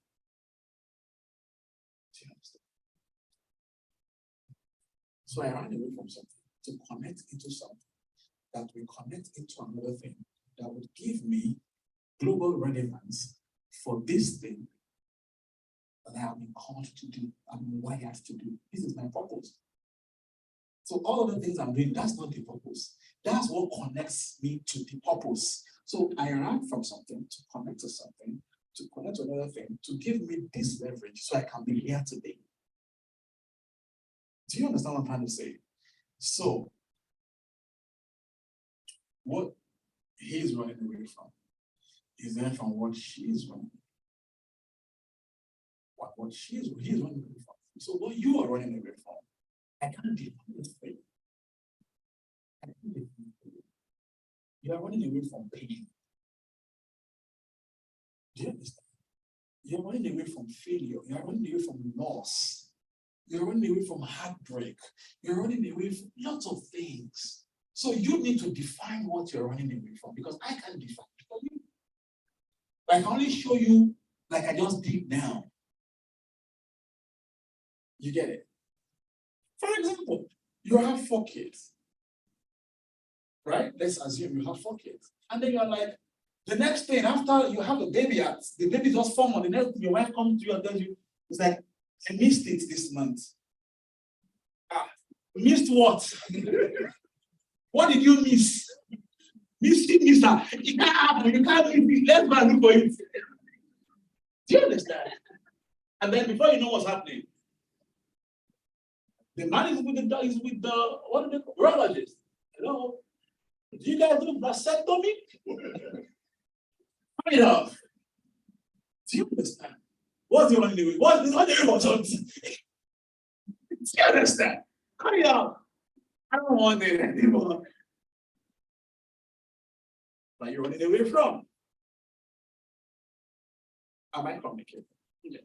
Do you understand? So I ran away from something to connect into something that will connect into another thing that would give me global relevance for this thing that I have been called to do, I'm wired to do. This is my purpose. So all of the things I'm doing, that's not the purpose. That's what connects me to the purpose. So I ran from something to connect to something, to connect to another thing, to give me this leverage so I can be here today. Do you understand what I'm trying to say? So, what he's running away from is then from what she's running. What he's running away from. So, what you are running away from, I can't define it for you. I can't define it for you. You are running away from pain. Do you understand? You're running away from failure. You're running away from loss. You're running away from heartbreak. You're running away from lots of things. So you need to define what you're running away from because I can't define it for you. I can only show you like I just did now. You get it? For example, you have 4 kids. Right? Let's assume you have 4 kids. And then you're like, the next thing after you have the baby just formed on the next thing, your wife comes to you and tells you, it's like, I missed it this month. Missed what? What did you miss? Miss. It can't happen. You can't miss it. Let's go and look for it. Do you understand? And then before you know what's happening, the man is with the what are they called? Urologist. Hello? Do you guys do vasectomy? Find it out. Do you understand? What's the only way? What's the only way? Do you understand? Cut it out. I don't want it anymore. But you're running away from. Am I communicating?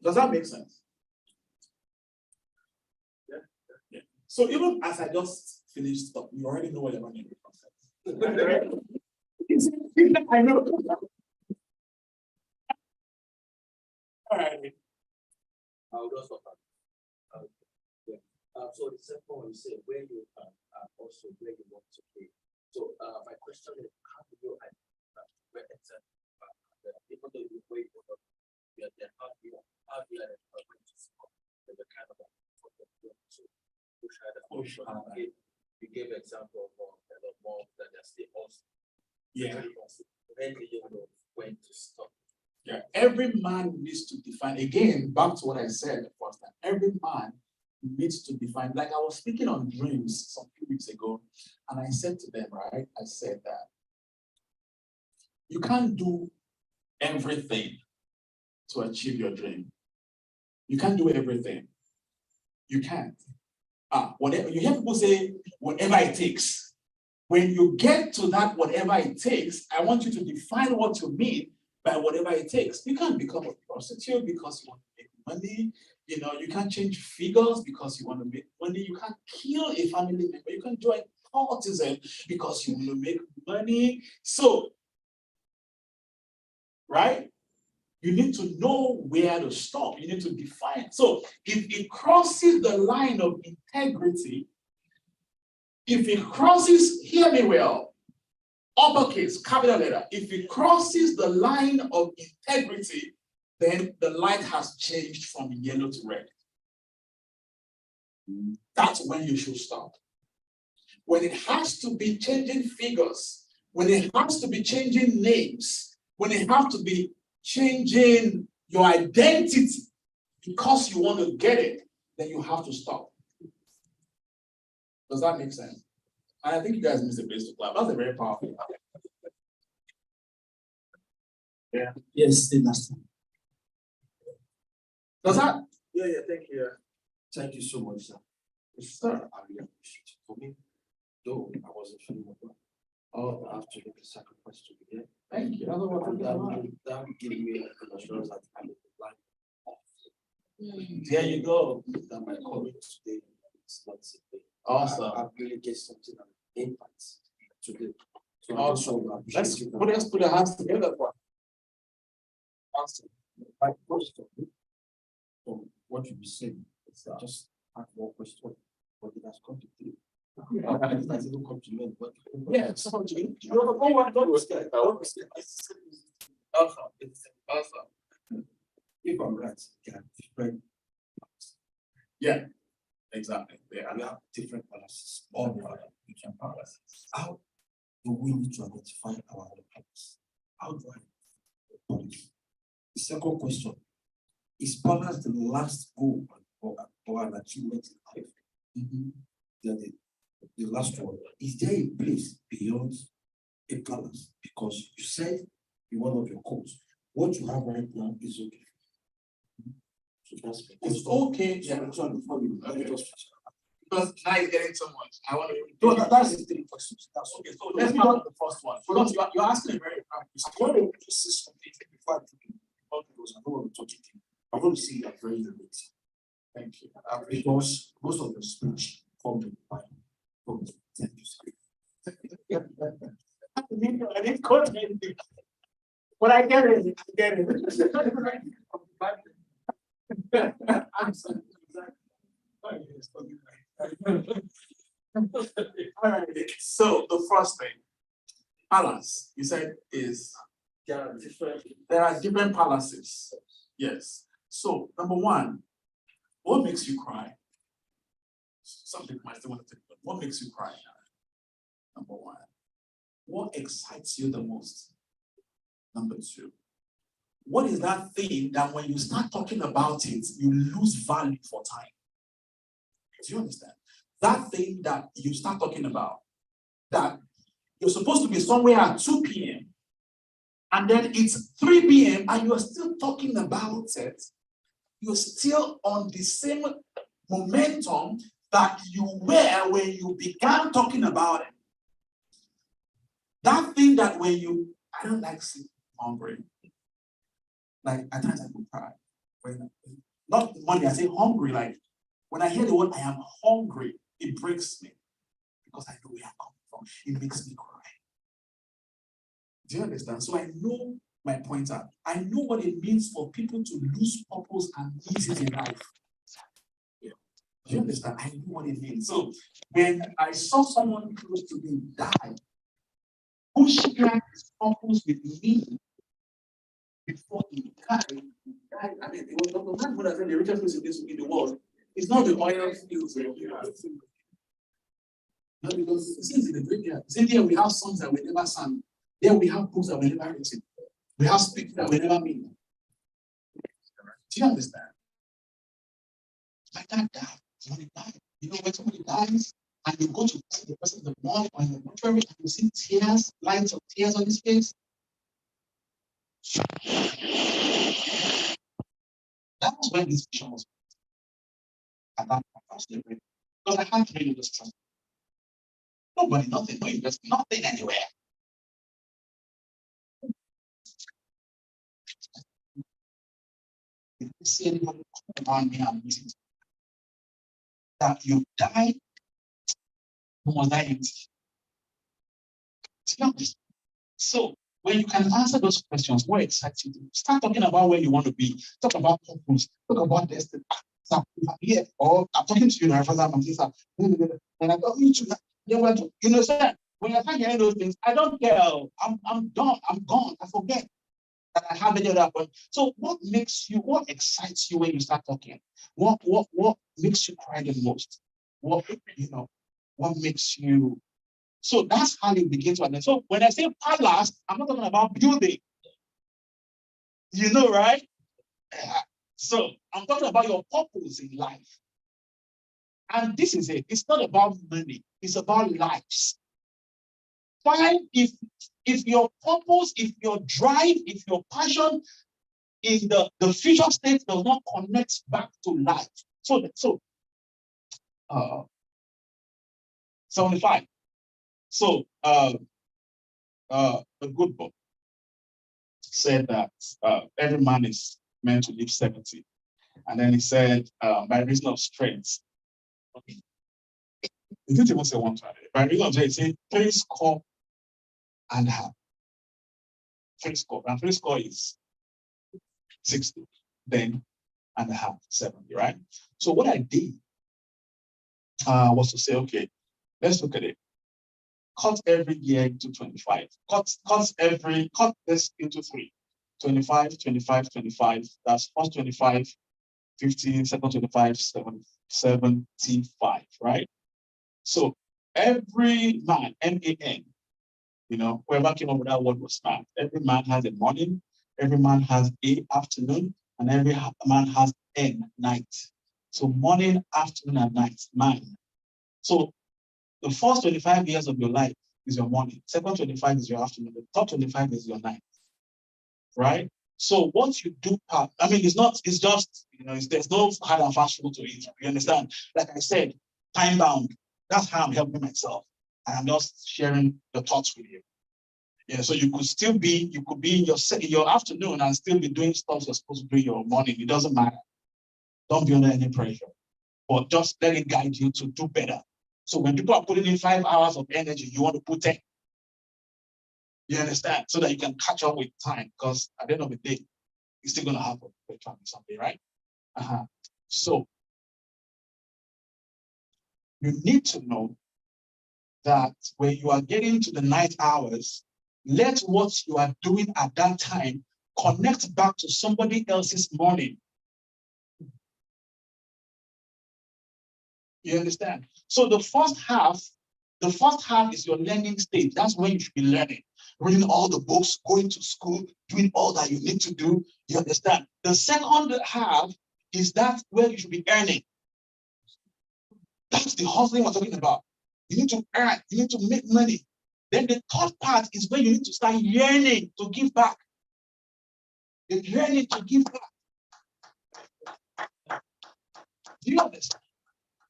Does that make sense? Yeah. Yeah. So even as I just finished stuff, you already know what you're running away from. I know. All right. I'll just stop that. So the second one you say where you are also where you want to be. So my question is how do you where exactly even though you wait for then how do you identify when to stop the kind of so push you gave example of more that they're still also. Yeah. When do you know when to stop? Yeah, every man needs to define, again, back to what I said the first time, every man needs to define, like I was speaking on dreams some few weeks ago, and I said to them, right, I said that you can't do everything to achieve your dream. You can't do everything. You can't. Whatever you hear people say, whatever it takes. When you get to that, whatever it takes, I want you to define what you mean by whatever it takes. You can't become a prostitute because you want to make money. You know, you can't change figures because you want to make money. You can't kill a family member. You can't join cultism because you want to make money. So right? You need to know where to stop. You need to define. So if it crosses the line of integrity, if it crosses, hear me well, uppercase, capital letter, if it crosses the line of integrity, then the light has changed from yellow to red. That's when you should stop. When it has to be changing figures, when it has to be changing names, when it has to be changing your identity because you want to get it, then you have to stop. Does that make sense? And I think you guys missed a place to clap. That's a very powerful. Yeah. Yes, the last one. Does that? Yeah, thank you. Thank you so much, sir. Sir. I really appreciate it. For me, though I wasn't feeling well. Oh, I have to make a sacrifice to be here. thank you. That's what we're And talking about. that will give me an assurance that I'm in the line of There you go. that my coming today is not today. Awesome. I really get something that impacts today. So I just Awesome. want to Let's appreciate you. put our hands together for. Awesome. My question from what you be saying is just have one question, but it has come to three. It has even come to men, but Yeah, so you don't be scared. Don't be scared. Awesome. Awesome. if I'm right, there are different, Yeah, exactly. we Yeah. have different policies, all different policies. How do we need to identify our own policies? How do I policy? The second question, is balance the last goal or an achievement in life? Then the last one, is there a place beyond a balance? Because you said in one of your quotes, what you have right now is okay. So that's It's okay. Yeah, Yeah. so before we let me just Because now it's getting so much. I want to. no, that's the three questions. That's Okay, okay. so let's start with the first one. Because you're asking a very important I want to just say something before I take it. Because I don't want to touch it. I want to see you are very late. Thank you. Because most of your speech from the Bible. Thank you, sir. I didn't quote anything. But I get it. I get it. I'm sorry. All right. So the first thing, balance, you said is there are different balances. Yes. So number one, what makes you cry? Some people might still want to take it, but what makes you cry? Number one. What excites you the most? Number two. What is that thing that when you start talking about it, you lose value for time? Do you understand? That thing that you start talking about, that you're supposed to be somewhere at 2 p.m. and then it's 3 p.m. and you're still talking about it, you're still on the same momentum that you were when you began talking about it. That thing that when you, I don't like sleep hungry. Like at times I could cry. Not money, I say hungry. Like when I hear the word I am hungry, it breaks me because I know where I'm coming from. It makes me cry. Do you understand? So I know my point out. I know what it means for people to lose purpose and miss it in life. Yeah. Do you understand? I know what it means. So when I saw someone close to me die, who shared his purpose with me before he died. I mean, it was the man who has been the richest person in the world. It's not the oil fields. No, because since in the graveyard, here we have songs that we never sang. There we have books that we never written. We have speeches that we never made. Do you understand? My dad died. When he died, you know, when somebody dies and you go to see the person in the morning or in the mortuary and you see tears, lines of tears on his face. That was when this vision was at that point. Because I can't really just trust. Nobody, nothing, no invest, nothing anywhere. If you see anyone around me, I'm missing that you died, who was dying. So when you can answer those questions, what excites you? Start talking about where you want to be. Talk about purpose. Talk about destiny. So I'm here, or I'm talking to you now, Father, my sister, and I'm talking to you. You know, sir, when you're hearing those things, I don't care. I'm done. I'm gone. I forget that I have any other point. So what excites you when you start talking? What makes you cry the most? What makes you? So that's how you begin to understand. So when I say palace, I'm not talking about building. You know, right? So I'm talking about your purpose in life. And this is it. It's not about money. It's about lives. Fine, if your purpose, if your drive, if your passion in the future state does not connect back to life. So 75. So the good book said that every man is meant to live 70. And then he said, by reason of strength. Okay. He didn't even say 120. By reason of strength, he said 3 score and a half. 3 score. And 3 score is 60. Then and a half, 70, right? So what I did was to say, okay, let's look at it. Cut every year into 25. Cut this into 3. 25, 25, 25. That's first 25, 50, second 25, 75, right? So every man, M-A-N, whoever came up with that word was smart. Every man has a morning, every man has a afternoon, and every man has N, night. So morning, afternoon, and night, man. So the first 25 years of your life is your morning. Second 25 is your afternoon. The third 25 is your night, right? So what you do, it's just, there's no hard and fast rule to it. You understand? Like I said, time bound. That's how I'm helping myself. And I'm just sharing the thoughts with you. Yeah, so you could be in your afternoon and still be doing stuff you're supposed to do in your morning. It doesn't matter. Don't be under any pressure. But just let it guide you to do better. So when people are putting in 5 hours of energy, you want to put 10. You understand? So that you can catch up with time, because at the end of the day, it's still going to happen someday, right? So you need to know that when you are getting to the night hours, let what you are doing at that time connect back to somebody else's morning. You understand? So the first half is your learning stage. That's when you should be learning, reading all the books, going to school, doing all that you need to do. You understand? The second half is that where you should be earning. That's the hustling we're talking about. You need to earn, you need to make money. Then the third part is where you need to start yearning to give back. You're yearning to give back. Do you understand?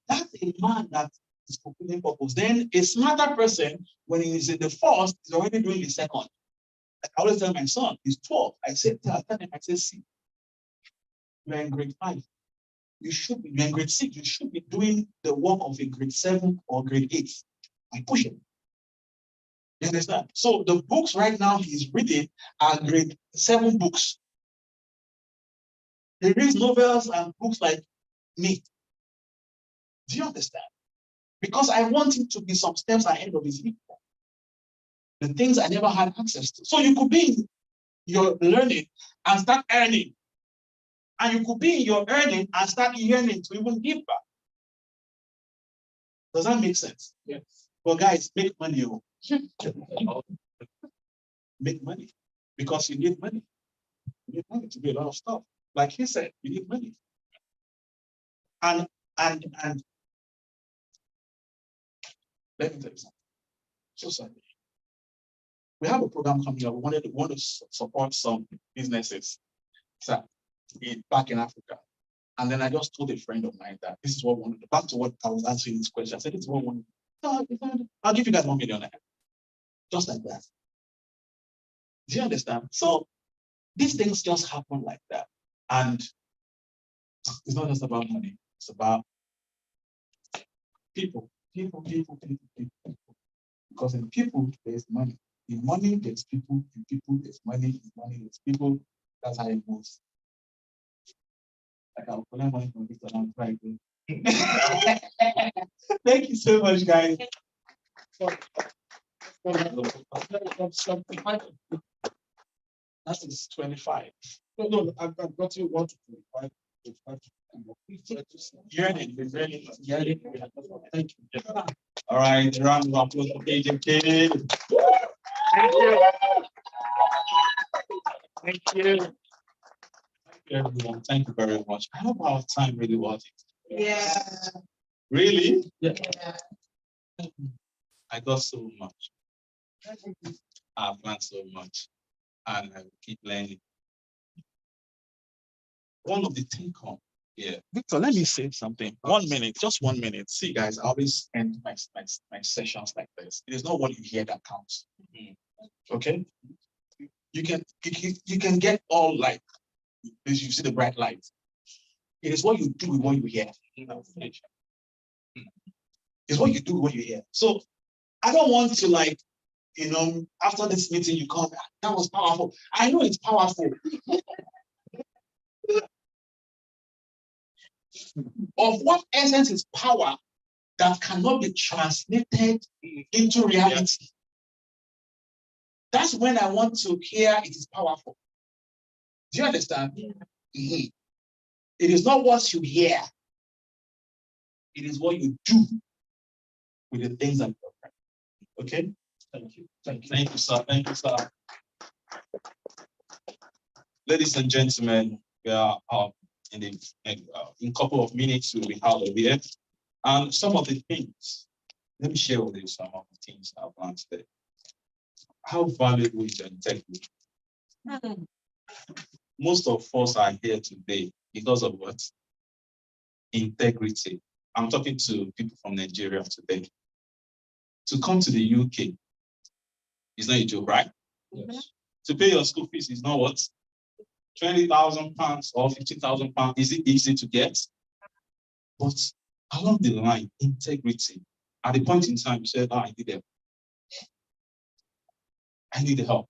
That's a man that is fulfilling purpose. Then a smarter person, when he is in the first, is already doing the second. Like I always tell my son, he's 12. I said, tell him, I said, see, you're in grade 5. You're in grade 6. You should be doing the work of a grade 7 or grade 8. I push him. You understand? So the books right now he's reading are grade 7 books. He reads novels and books like me. Do you understand? Because I want him to be some steps ahead of his equal. The things I never had access to. So you could be in your learning and start earning. And you could be in your earning and start yearning to even give back. Does that make sense? Yes. Well, guys, make money. Make money. Because you need money. You need money to do a lot of stuff. Like he said, you need money. And let me tell you something. So sorry. We have a program coming up. We want to support some businesses back in Africa. And then I just told a friend of mine that this is what we want to do. Back to what I was answering this question. I said, this is what we want to do. I'll give you guys $1 million. Just like that. Do you understand? So these things just happen like that. And it's not just about money. It's about people. Because in people, there's money. In money, there's people, in people, there's money, in money, there's people. That's how it moves. Like I'll collect money from Victor and try again. Thank you so much, guys. That is 25. No, I've got you 1 to 25. Yearning. Thank you. All right, round of applause for KJK. Thank you. Thank you, everyone. Thank you very much. I hope our time really was it. Yeah. Really? Yeah. I got so much. I've learned so much. And I will keep learning. One of the take home. Yeah. Victor, let me say something. 1 minute, just 1 minute. See, guys, I always end my sessions like this. It is not what you hear that counts. Okay? You can get all light. As you see the bright light. It is what you do with what you hear. It's what you do with what you hear. So I don't want to after this meeting you come, that was powerful. I know it's powerful. Of what essence is power that cannot be translated into reality? That's when I want to hear it is powerful. Do you understand? Mm-hmm. It is not what you hear. It is what you do with the things that you are. Okay? Thank you. Thank you. Thank you, sir. Thank you, sir. Ladies and gentlemen, we are in a couple of minutes we'll be out of here. And some of the things, let me share with you some of the things I've learned today. How valuable is your integrity? Most of us are here today because of what? Integrity. I'm talking to people from Nigeria today. To come to the UK is not a joke, right? Yes. To pay your school fees is not what? £20,000 or £50,000. Is it easy to get? But along the line, integrity. At the point in time, you said, I need help. I need help.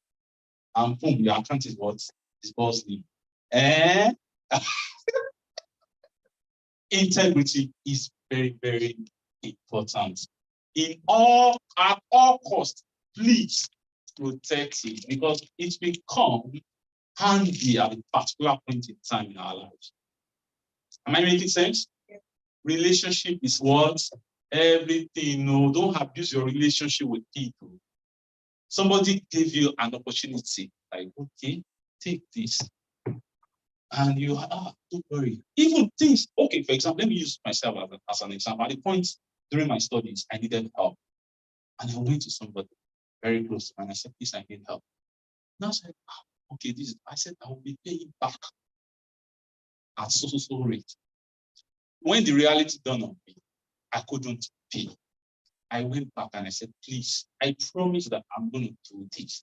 And boom, your account is what? It's buzzing. Integrity is very, very important. At all costs, please protect it because it becomes handy at a particular point in time in our lives. Am I making sense? Yeah. Relationship is what? Everything. No, don't abuse your relationship with people. Somebody gave you an opportunity, like, okay, take this. And you, don't worry. Even things, okay, for example, let me use myself as an example. At the point during my studies, I needed help. And I went to somebody very close to me and I said, please, I need help. And I said, okay, I said, I will be paying back at so rate. When the reality dawned on me, I couldn't pay. I went back and I said, please, I promise that I'm going to do this.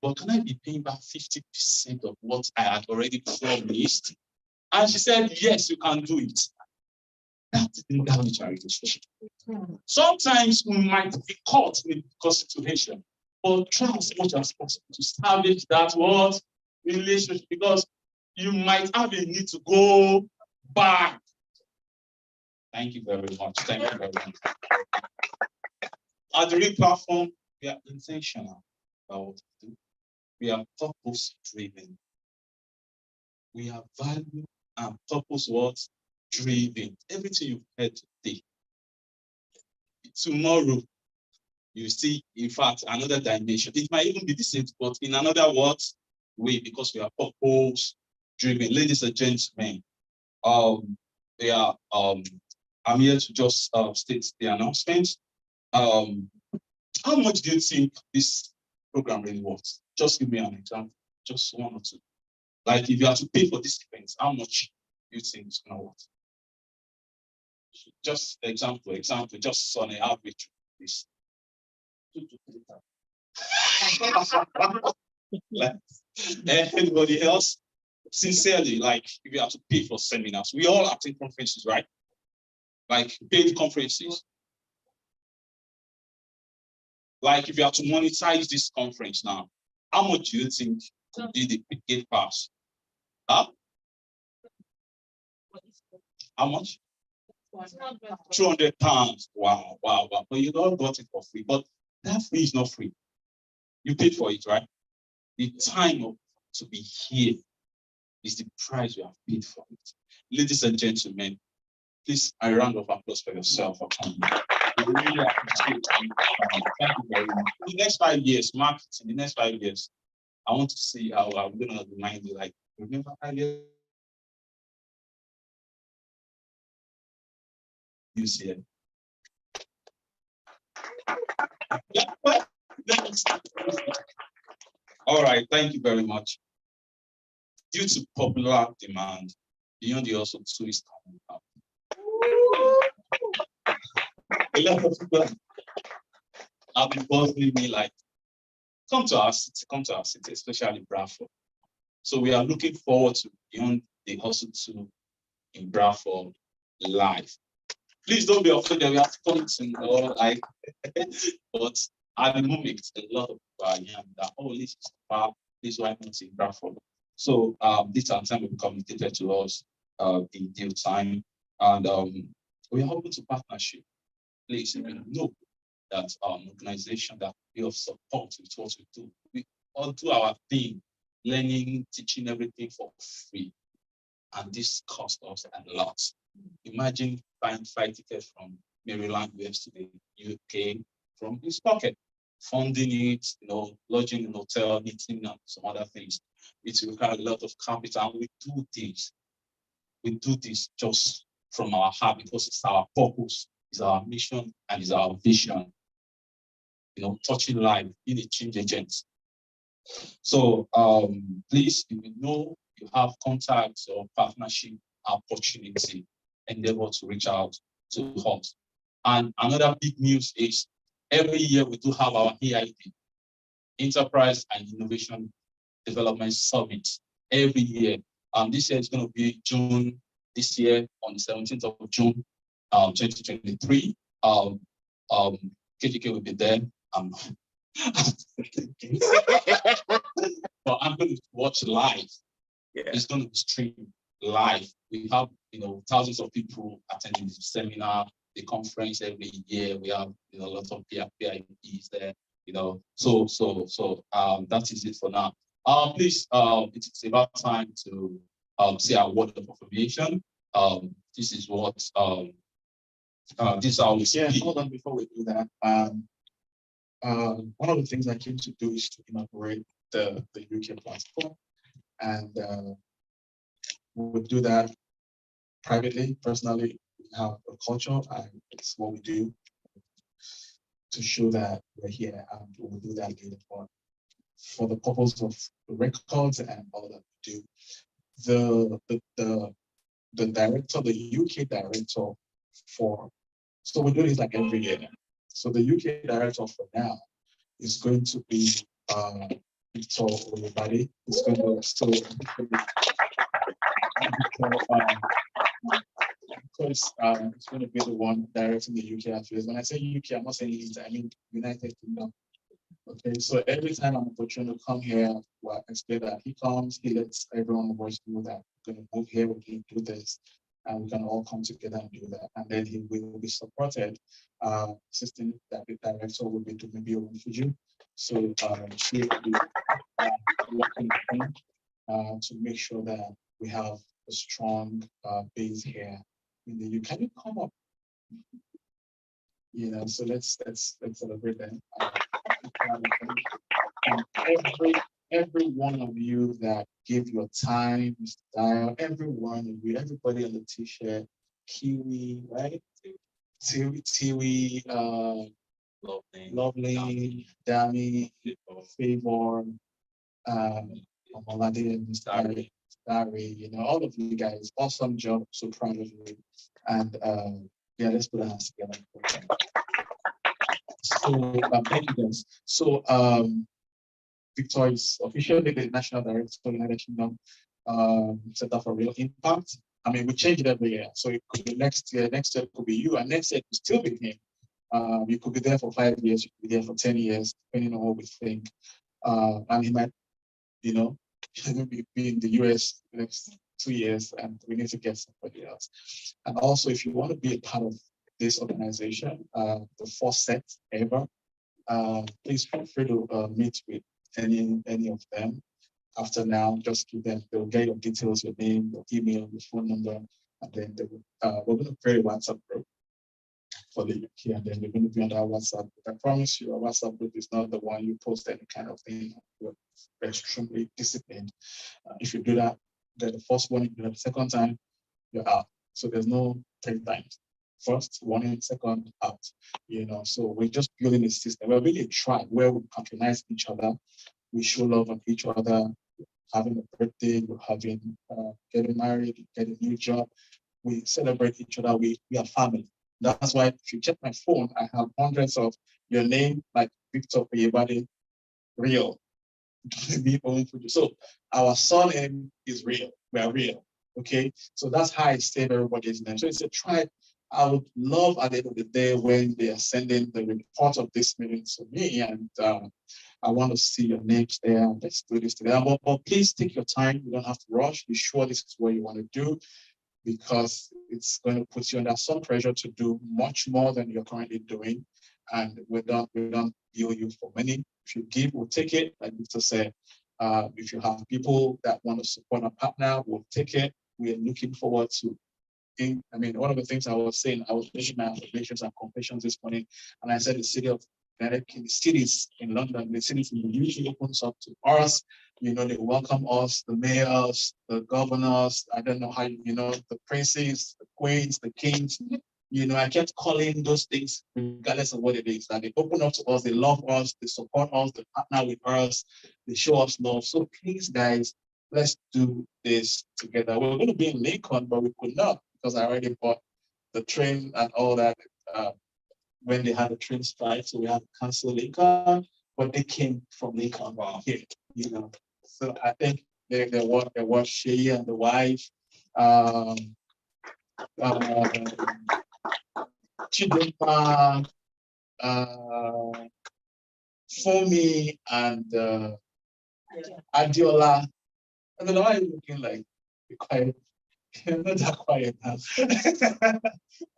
But can I be paying back 50% of what I had already promised? And she said, yes, you can do it. That didn't damage our relationship. Sometimes we might be caught in a situation, but try as much as possible to salvage that what relationship, because you might have a need to go back. Thank you very much. Thank you very much. At the Real Platform, we are intentional about what we do. We are purpose driven. We are value and purpose what driven. Everything you've heard today. Tomorrow, you see, in fact, another dimension. It might even be the same, but in another way, because we are purpose driven. Ladies and gentlemen, I'm here to just state the announcement. How much do you think this program really worth? Just give me an example, just one or two. Like if you have to pay for this event, how much do you think it's gonna worth? Just example, just on an average, please. 2 to 3,000. Like, anybody else? Sincerely, like if you have to pay for seminars, we all attend conferences, right? Like paid conferences. Like if you have to monetize this conference now, how much do you think could be the gate pass? Huh? How much? £200. Wow. But you all got it for free. But that fee is not free. You paid for it, right? The time to be here is the price you have paid for it. Ladies and gentlemen, please a round of applause for yourself for coming. We really appreciate you. Thank you very much. In the next 5 years, market, in the next 5 years, I want to see how I'm gonna remind you, like, remember 5 years? You see it. All right, thank you very much. Due to popular demand, Beyond the Also 2 is coming up. A lot of people have been buzzing me like, come to our city, especially Bradford. So we are looking forward to Beyond the Hustle 2 in Bradford live. Please don't be afraid that we have something or like, but at the moment, a lot of people are young that, oh, this is far, this is why not in Bradford. So this time will be communicated to us in due time. And we are open to partnership. Please, if you know that organization that we of support with what we do, we all do our thing, learning, teaching everything for free. And this costs us a lot. Imagine buying 5 tickets from Maryland US to the UK from his pocket, funding it, lodging in hotel, eating and some other things. It requires a lot of capital. And we do this just from our heart because it's our purpose, it's our mission, and it's our vision. Touching life, being a change agent. So please, if you know you have contacts or partnership opportunity, endeavor to reach out to us. And another big news is every year we do have our EID, Enterprise and Innovation Development Summit, every year. This year is going to be June, this year on the 17th of June, 2023. KGK will be there. But I'm going to watch live. Yeah. It's going to be streamed live. We have, thousands of people attending the seminar, the conference every year. We have, a lot of PIPs there. So that is it for now. Please, it's about time to say our word of affirmation. This is what this is our hold on before we do that. One of the things I came to do is to inaugurate the UK platform, and we'll do that privately, personally. We have a culture, and it's what we do to show that we're here, and we'll do that later on. For the purpose of the records and all that we do, the director, the UK director so we do this like every year. So the UK director for now is going to be Victor Olubade. It's going to it's going to be the one directing the UK affairs. When I say UK, I'm not saying it, I mean United Kingdom. Okay, so every time I'm opportunity to come here, well, I explain that he comes, he lets everyone watch know that we're going to move here, we're going to do this, and we can all come together and do that. And then he will be supported. Assistant director will be doing maybe a Fuji. So she will be working with him to make sure that we have a strong base here in the UK. Can you come up? So let's celebrate them. Every one of you that give your time, style, every one of you, everybody on the t-shirt, Kiwi, right? Tiwi, lovely, Dami, Favor, Omalade, and Starry, all of you guys, awesome job, so proud of you. And yeah, let's put our hands together. So thank you guys. So Victor is officially the National Director for the United Kingdom Center for Real Impact. I mean, we change it every year. So it could be next year it could be you, and next year it could still be him. You could be there for 5 years, you could be there for 10 years, depending on what we think. And he might, you know, maybe be in the US the next 2 years, and we need to get somebody else. And also, if you want to be a part of this organization, the first set ever, please feel free to meet with any of them. After now, just give them, they'll get your details, your name, your email, your phone number, and then they will, we're going to create a WhatsApp group for the UK, and then you're going to be on our WhatsApp group. I promise you, our WhatsApp group is not the one you post any kind of thing. We're extremely disciplined. If you do that, then the first one, you do it the second time, you're out. So there's no 10 times. First, warning, second, out. You know, so we're just building a system. We're really a tribe where we patronize each other, we show love on each other, having a birthday, you're having getting married, getting a new job. We celebrate each other. We are family. That's why if you check my phone, I have hundreds of your name, like Victor Oyebade, real. So our surname is real. We are real. Okay. So that's how I save everybody's name. So it's a tribe. I would love at the end of the day when they are sending the report of this meeting to me, and I want to see your names there. Let's do this together. But please take your time. You don't have to rush. Be sure this is what you want to do, because it's going to put you under some pressure to do much more than you're currently doing. And we don't bill you for money. If you give, we'll take it. Like Victor said, if you have people that want to support a partner, we'll take it. We are looking forward to. I mean, one of the things I was saying, I was making my observations and confessions this morning, and I said the city of the cities in London, the cities in the UK opens up to us. You know, they welcome us, the mayors, the governors, I don't know how, you know, the princes, the queens, the kings. You know, I kept calling those things regardless of what it is. That they open up to us, they love us, they support us, they partner with us, they show us love. So please, guys, let's do this together. We're going to be in Lincoln, but we could not, because I already bought the train and all that when they had a train strike, so we had to cancel Lincoln, but they came from Lincoln here, you know. So I think they were she and the wife, Chidimpa, Fomi, and Adiola. I don't know why you're looking like you're quiet. You're not that quiet now.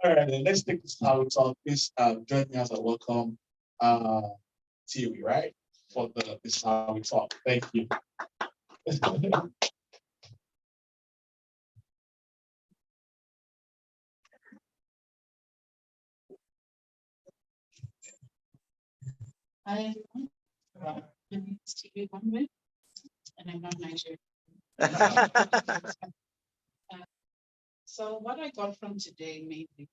All right, then let's take this how we talk. Please join me as I welcome Tiwi, right? For this is how we talk. Thank you. Hi, everyone. My name is Tiwi Gombe, and I'm not Nigerian. So what I got from today mainly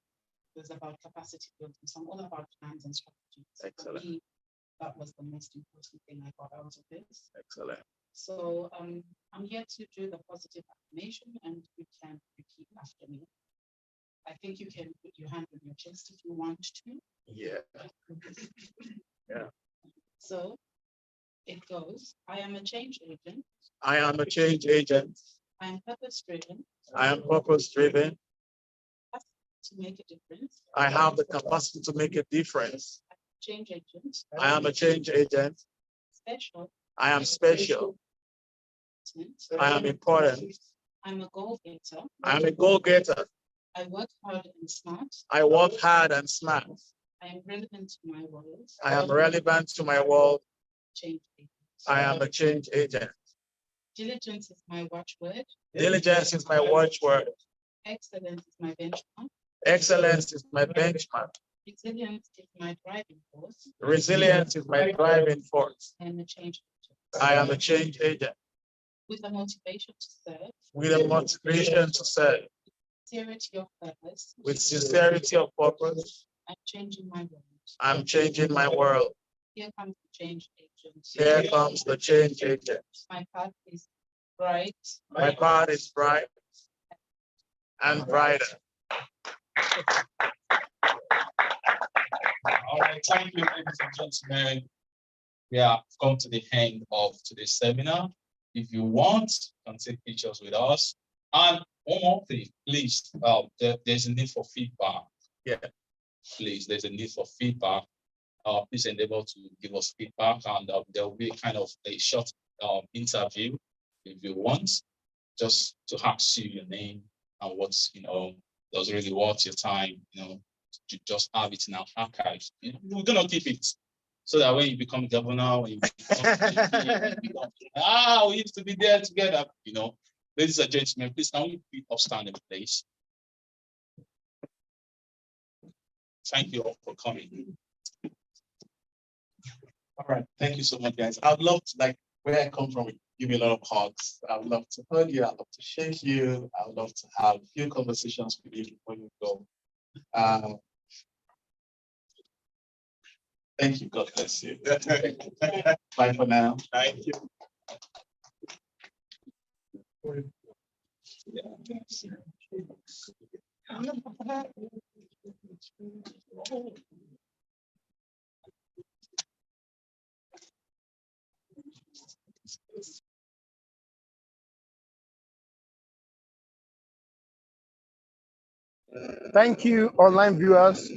was about capacity building, some all about plans and strategies. Excellent. For me, that was the most important thing I got out of this. Excellent. So I'm here to do the positive affirmation, and you can repeat after me. I think you can put your hand on your chest if you want to. Yeah. Yeah. So it goes, I am a change agent. I am a change agent. I am purpose driven. I am purpose driven. To make a difference. I have the capacity to make a difference. Change agent. I am a change agent. Special. I am special. I am important. I'm a goal getter. I am a goal getter. I work hard and smart. I work hard and smart. I am relevant to my world. I am relevant to my world. Change agent. I am a change agent. Diligence is my watchword. Diligence is my watchword. Excellence is my benchmark. Excellence is my benchmark. Resilience is my driving force. Resilience is my driving force. I am a change agent. I am a change agent. With a motivation to serve. With a motivation to serve. Sincerity of purpose. With sincerity of purpose. I'm changing my world. I'm changing my world. Here comes the change agent. Here comes the change agent. My path is bright. My path is bright and brighter. All right, thank you, ladies and gentlemen. We have come to the end of today's seminar. If you want, you can take pictures with us. And one more thing, please, there's a need for feedback. Yeah, please, there's a need for feedback. Please endeavor to give us feedback, and there will be kind of a short interview if you want, just to ask you your name and what's, does really worth your time, to just have it in our archives. We're gonna keep it so that when you become governor, when you become, we used to be there together, Ladies and gentlemen, please can we be upstanding, please? Thank you all for coming. All right, thank you so much, guys. I'd love to, where I come from, give you a lot of hugs. I'd love to hug you. I'd love to shake you. I'd love to have a few conversations with you before you go. Thank you. God bless you. Bye for now. Thank you. Thank you, online viewers.